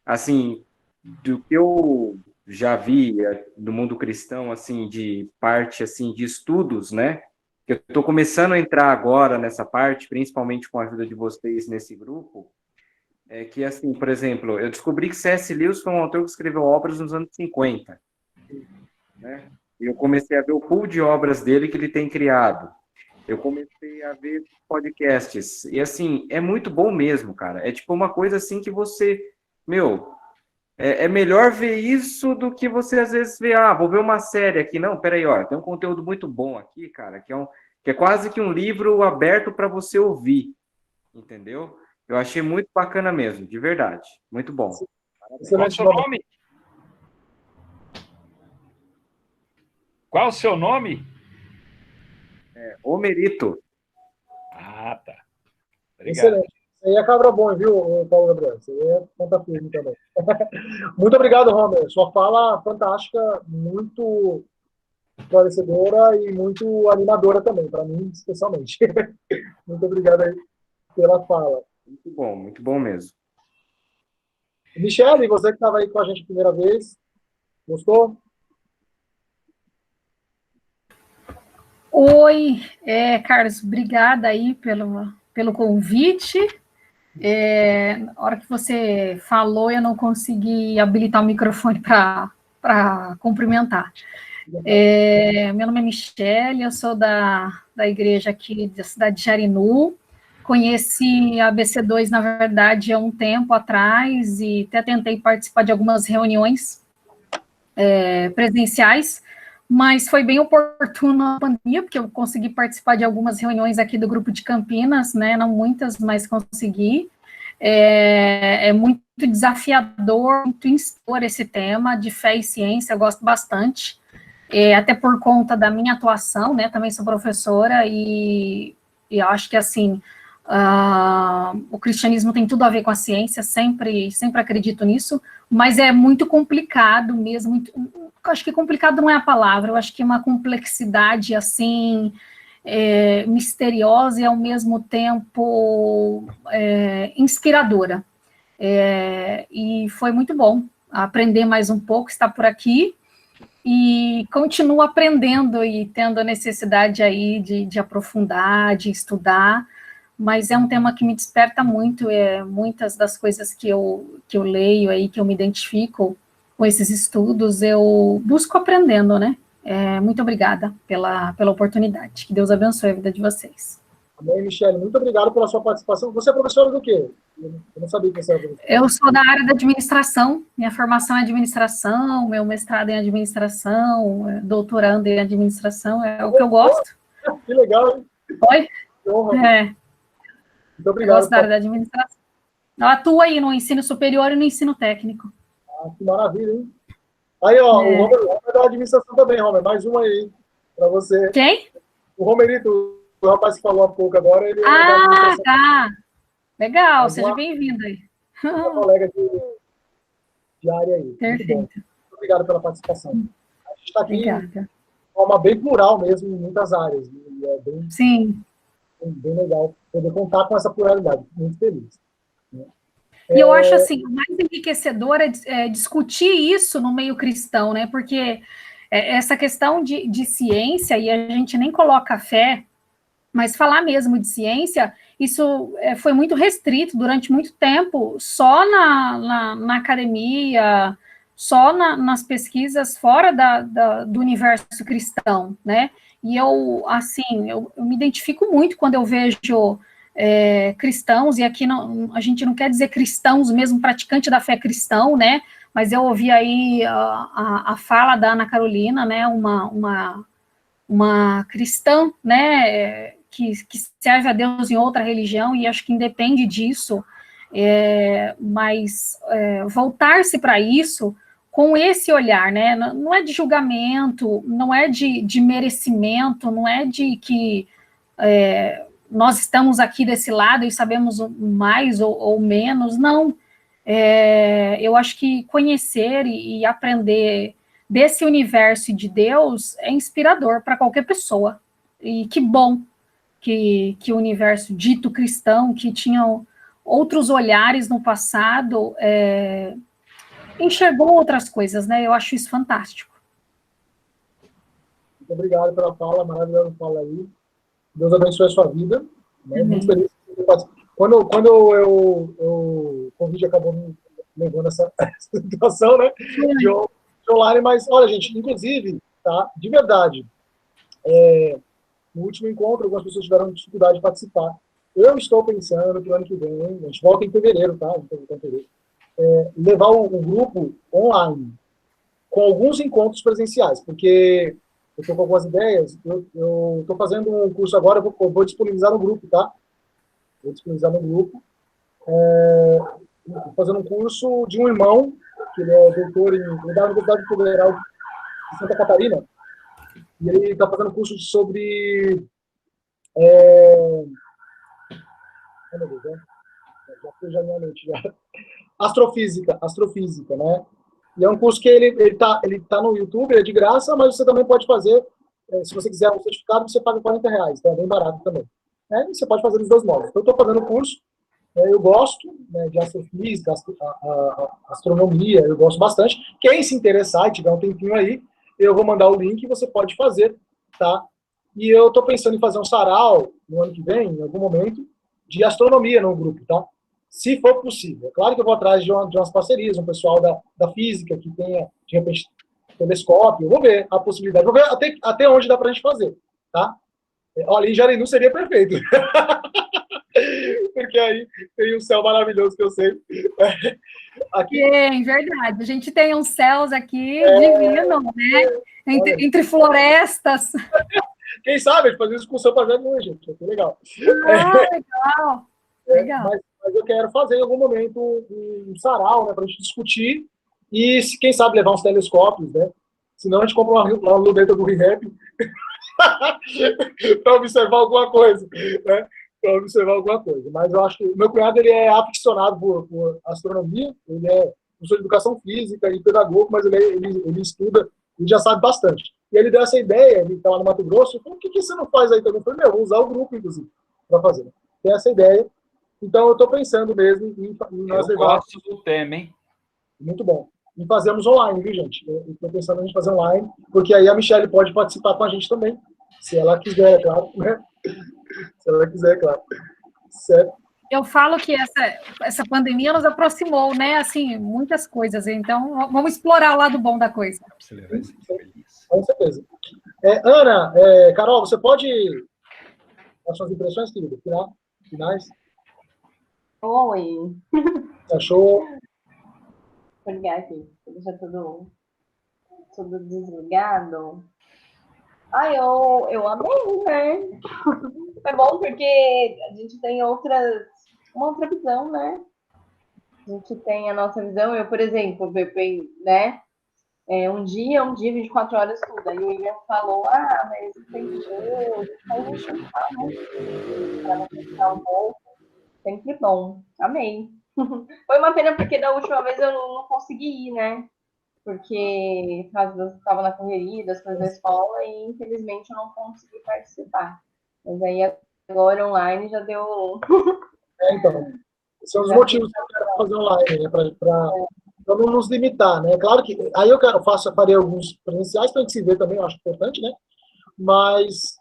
Assim, do que eu já vi do mundo cristão, assim, de parte, assim, de estudos, né? Eu estou começando a entrar agora nessa parte, principalmente com a ajuda de vocês nesse grupo, é que, assim, por exemplo, eu descobri que C.S. Lewis foi um autor que escreveu obras nos anos 50, né? E eu comecei a ver o pool de obras dele que ele tem criado. Eu comecei a ver podcasts. E, assim, é muito bom mesmo, cara. É tipo uma coisa, assim, que você... é melhor ver isso do que você, às vezes, ver... vou ver uma série aqui. Não, peraí, ó. Tem um conteúdo muito bom aqui, cara, que é quase que um livro aberto para você ouvir. Entendeu? Eu achei muito bacana mesmo, de verdade. Muito bom. Qual é o seu nome? Qual o seu nome? Omerito. Ah, tá. Obrigado. Excelente. Isso aí é cabra bom, viu, Paulo Gabriel? Isso aí é ponta firme também. Muito obrigado, Romer. Sua fala fantástica, muito esclarecedora e muito animadora também, para mim, especialmente. Muito obrigado aí pela fala. Muito bom mesmo. Michele, você que estava aí com a gente a primeira vez, gostou? Oi, Carlos, obrigada aí pelo convite. Na hora que você falou, eu não consegui habilitar o microfone para cumprimentar. Meu nome é Michele, eu sou da igreja aqui da cidade de Jarinu. Conheci a ABC2, na verdade, há um tempo atrás e até tentei participar de algumas reuniões presenciais, mas foi bem oportuno a pandemia, porque eu consegui participar de algumas reuniões aqui do grupo de Campinas, né? Não muitas, mas consegui. É muito desafiador, muito inspirador esse tema de fé e ciência, eu gosto bastante, até por conta da minha atuação, né? Também sou professora e eu acho que, assim, o cristianismo tem tudo a ver com a ciência, sempre acredito nisso, mas é muito complicado mesmo, acho que complicado não é a palavra, eu acho que é uma complexidade, assim, misteriosa e, ao mesmo tempo, inspiradora. E foi muito bom aprender mais um pouco, estar por aqui, e continuo aprendendo e tendo a necessidade aí de aprofundar, de estudar, mas é um tema que me desperta muito, muitas das coisas que eu leio aí, que eu me identifico com esses estudos, eu busco aprendendo, né? Muito obrigada pela oportunidade, que Deus abençoe a vida de vocês. Amém, Michele, muito obrigado pela sua participação. Você é professora do quê? Eu não sabia que você era professora. Eu sou da área da administração, minha formação é administração, meu mestrado em administração, doutorando em administração, é o que eu gosto. Que legal, hein? Oi? Que honra. Muito obrigado. Eu gosto da área da administração. Eu atuo aí no ensino superior e no ensino técnico. Que maravilha, hein? Aí, ó, o Romer é da administração também, Romer. Mais uma aí, para você. Quem? O Romerito, o rapaz que falou há pouco agora, ele é da administração. Tá. Legal, seja bem-vindo aí. Uma colega de área aí. Perfeito. Muito obrigado pela participação. A gente está aqui Obrigada. de forma bem plural mesmo, em muitas áreas. E é bem, sim, bem legal poder contar com essa pluralidade. Muito feliz. E eu acho assim, o mais enriquecedor é discutir isso no meio cristão, né? Porque essa questão de ciência, e a gente nem coloca fé, mas falar mesmo de ciência, isso foi muito restrito durante muito tempo, só na academia, só nas pesquisas fora do universo cristão, né? E eu me identifico muito quando eu vejo cristãos, e aqui a gente não quer dizer cristãos mesmo, praticante da fé cristão, né? Mas eu ouvi aí a fala da Ana Carolina, né? Uma cristã, né? Que serve a Deus em outra religião, e acho que independe disso, mas voltar-se para isso com esse olhar, né? Não é de julgamento, não é de merecimento, não é de que nós estamos aqui desse lado e sabemos mais ou menos, não. Eu acho que conhecer e aprender desse universo de Deus é inspirador para qualquer pessoa. E que bom que o universo dito cristão, que tinha outros olhares no passado, enxergou outras coisas, né? Eu acho isso fantástico. Muito obrigado pela fala, maravilhosa fala aí. Deus abençoe a sua vida. Né? Muito feliz. Quando o Covid acabou me levando essa situação, né? De online, mas, olha, gente, inclusive, tá? De verdade, no último encontro, algumas pessoas tiveram dificuldade de participar. Eu estou pensando que o ano que vem, a gente volta em fevereiro, tá? Levar um grupo online, com alguns encontros presenciais, porque eu estou com algumas ideias, eu estou fazendo um curso agora, eu vou disponibilizar no grupo, tá? Vou disponibilizar no grupo. Estou fazendo um curso de um irmão, que ele é doutor da Universidade Federal de Santa Catarina, e ele está fazendo um curso sobre... meu Deus, já foi já minha mente, já. Astrofísica, né? E é um curso que ele tá no YouTube, ele é de graça, mas você também pode fazer, se você quiser um certificado, você paga R$40, então é bem barato também. E você pode fazer dos dois modos. Então, eu estou fazendo o curso, eu gosto, né, de astrofísica, astronomia, eu gosto bastante. Quem se interessar e tiver um tempinho aí, eu vou mandar o link e você pode fazer, tá? E eu estou pensando em fazer um sarau no ano que vem, em algum momento, de astronomia no grupo, tá? Se for possível. É claro que eu vou atrás de umas parcerias, um pessoal da física que tenha, de repente, telescópio. Eu vou ver a possibilidade. Vou ver até onde dá para a gente fazer, tá? Olha, em Jarinu seria perfeito. Porque aí tem um céu maravilhoso que eu sei. Aqui... verdade. A gente tem uns céus aqui divinos, né? Entre florestas. Quem sabe a gente fazer excursão para Jardim, gente, vai ser legal. Legal. Legal. Mas eu quero fazer em algum momento um sarau, né, para a gente discutir e, quem sabe, levar uns telescópios, né? Senão a gente compra uma luneta do ReHap para observar alguma coisa, né? Para observar alguma coisa. Mas eu acho que o meu cunhado ele é aficionado por astronomia, ele é professor de educação física e pedagogo, mas ele estuda e já sabe bastante. E ele deu essa ideia, ele está lá no Mato Grosso, falou, por que você não faz aí também? Eu falei, vou usar o grupo, inclusive, para fazer. Tem essa ideia. Então, eu estou pensando mesmo em nós levar... gosto do tema, hein? Muito bom. E fazemos online, viu, gente? Eu estou pensando em fazer online, porque aí a Michelle pode participar com a gente também, se ela quiser, é claro, né? Se ela quiser, é claro. Certo? Eu falo que essa pandemia nos aproximou, né? Assim, muitas coisas. Então, vamos explorar o lado bom da coisa. Com certeza. Ana, Carol, você pode dar suas impressões, querida? Finais? Oi. Você achou? Vou ligar aqui. Vou deixar tudo desligado. Eu amei, né? É bom porque a gente tem uma outra visão, né? A gente tem a nossa visão. Eu, por exemplo, né? Um dia, 24 horas, tudo. Aí o William falou, mas tem Deus, aí a gente pensar, né? Para não pensar um pouco. Sempre bom. Amei. Foi uma pena porque da última vez eu não consegui ir, né? Porque estava na correria das coisas da escola e infelizmente eu não consegui participar. Mas aí agora online já deu... Então, esse é um dos motivos que eu quero fazer online, né? Para não nos limitar, né? Claro que aí eu farei alguns presenciais para a gente se ver também, eu acho importante, né? Mas,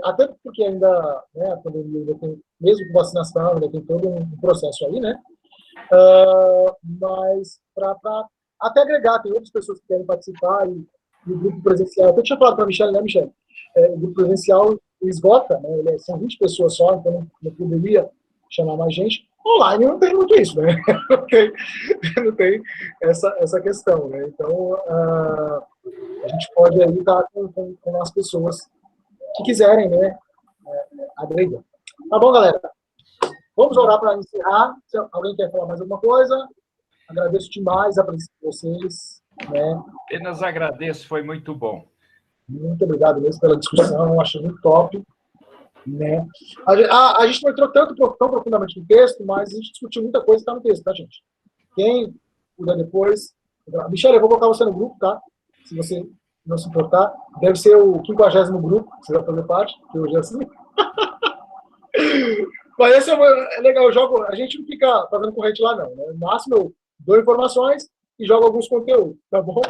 até porque ainda, né, a pandemia ainda tem, mesmo com vacinação, ainda tem todo um processo aí, né? Mas para até agregar, tem outras pessoas que querem participar e o grupo presencial, eu tinha falado para a Michelle, né, Michelle? O grupo presencial esgota, né? São 20 pessoas só, então não poderia chamar mais gente. Online não tem muito isso, né? Não tem essa questão, né? Então, a gente pode aí estar com as pessoas que quiserem, né? Agregar. Tá bom, galera? Vamos orar para encerrar. Se alguém quer falar mais alguma coisa, agradeço demais a presença de vocês. Né? Apenas agradeço, foi muito bom. Muito obrigado mesmo pela discussão, eu achei muito top. Né? A gente não entrou tão profundamente no texto, mas a gente discutiu muita coisa que está no texto, tá, gente? Quem puder depois... Michelle, eu vou colocar você no grupo, tá? Se você não se importar. Deve ser o 50º grupo, que você vai fazer parte, que hoje é assim. Mas esse é legal, a gente não fica fazendo corrente lá, não. Né? No máximo, eu dou informações e jogo alguns conteúdos, tá bom?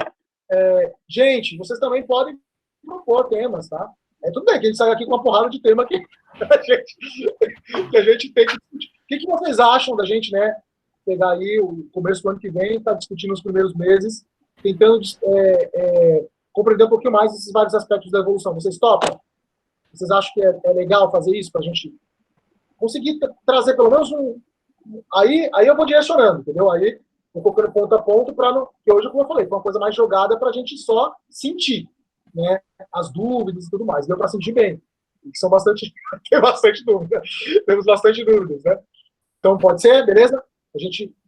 Gente, vocês também podem propor temas, tá? Tudo bem que a gente sai aqui com uma porrada de tema que a gente tem que discutir. O que vocês acham da gente, né? Pegar aí o começo do ano que vem, tá discutindo os primeiros meses, tentando compreender um pouquinho mais esses vários aspectos da evolução. Vocês topam? Vocês acham que é legal fazer isso para a gente conseguir trazer pelo menos Aí eu vou direcionando, entendeu? Aí eu vou colocando ponto a ponto para não... Que hoje, como eu falei, foi uma coisa mais jogada para a gente só sentir, né? As dúvidas e tudo mais. Deu para sentir bem. Que são tem bastante dúvida. Temos bastante dúvidas, né? Então, pode ser, beleza?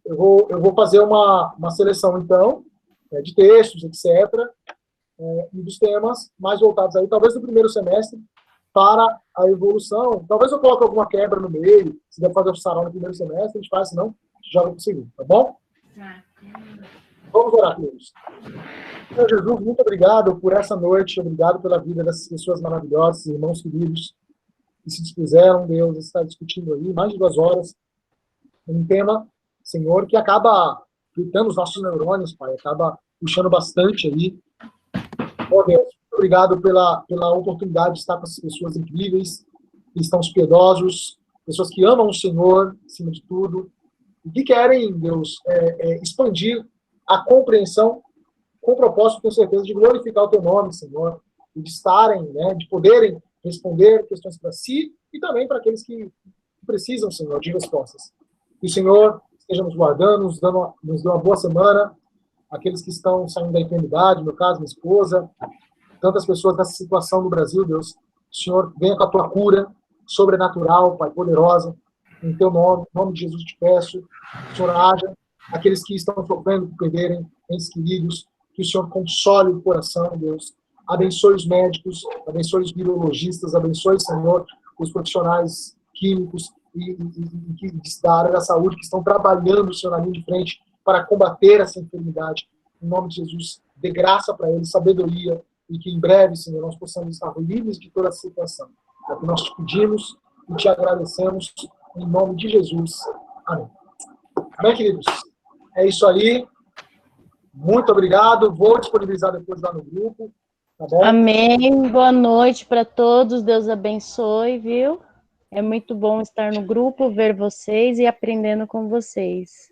Eu vou fazer uma seleção, então, de textos, etc., e dos temas mais voltados aí, talvez no primeiro semestre, para a evolução. Talvez eu coloque alguma quebra no meio, se der fazer o sarau no primeiro semestre, a gente faz, senão, joga para o segundo, tá bom? Vamos orar, queridos. Senhor Jesus, muito obrigado por essa noite, obrigado pela vida dessas pessoas maravilhosas, irmãos queridos, que se dispuseram, Deus, a estar discutindo aí mais de 2 horas, um tema, Senhor, que acaba fritando os nossos neurônios, Pai, acaba puxando bastante aí. Oh, Deus, muito obrigado pela oportunidade de estar com essas pessoas incríveis, cristãos piedosos, pessoas que amam o Senhor, acima de tudo, e que querem, Deus, expandir a compreensão com o propósito, tenho certeza, de glorificar o Teu nome, Senhor, e de estarem, né, de poderem responder questões para si e também para aqueles que precisam, Senhor, de respostas. Que o Senhor esteja nos guardando, nos dê uma boa semana, aqueles que estão saindo da enfermidade, no meu caso, minha esposa, tantas pessoas nessa situação no Brasil, Deus. O Senhor venha com a tua cura sobrenatural, Pai, poderosa, em teu nome, em nome de Jesus te peço. O Senhor haja aqueles que estão sofrendo por perderem entes queridos, que o Senhor console o coração, Deus. Abençoe os médicos, abençoe os virologistas, abençoe, Senhor, os profissionais químicos e da área da saúde que estão trabalhando, Senhor, na linha de frente para combater essa enfermidade. Em nome de Jesus, dê graça para eles, sabedoria, e que em breve, Senhor, nós possamos estar livres de toda essa situação. É o que nós te pedimos e te agradecemos em nome de Jesus. Amém. Amém, queridos? É isso aí. Muito obrigado. Vou disponibilizar depois lá no grupo. Tá bom? Amém. Boa noite para todos. Deus abençoe, viu? É muito bom estar no grupo, ver vocês e aprendendo com vocês.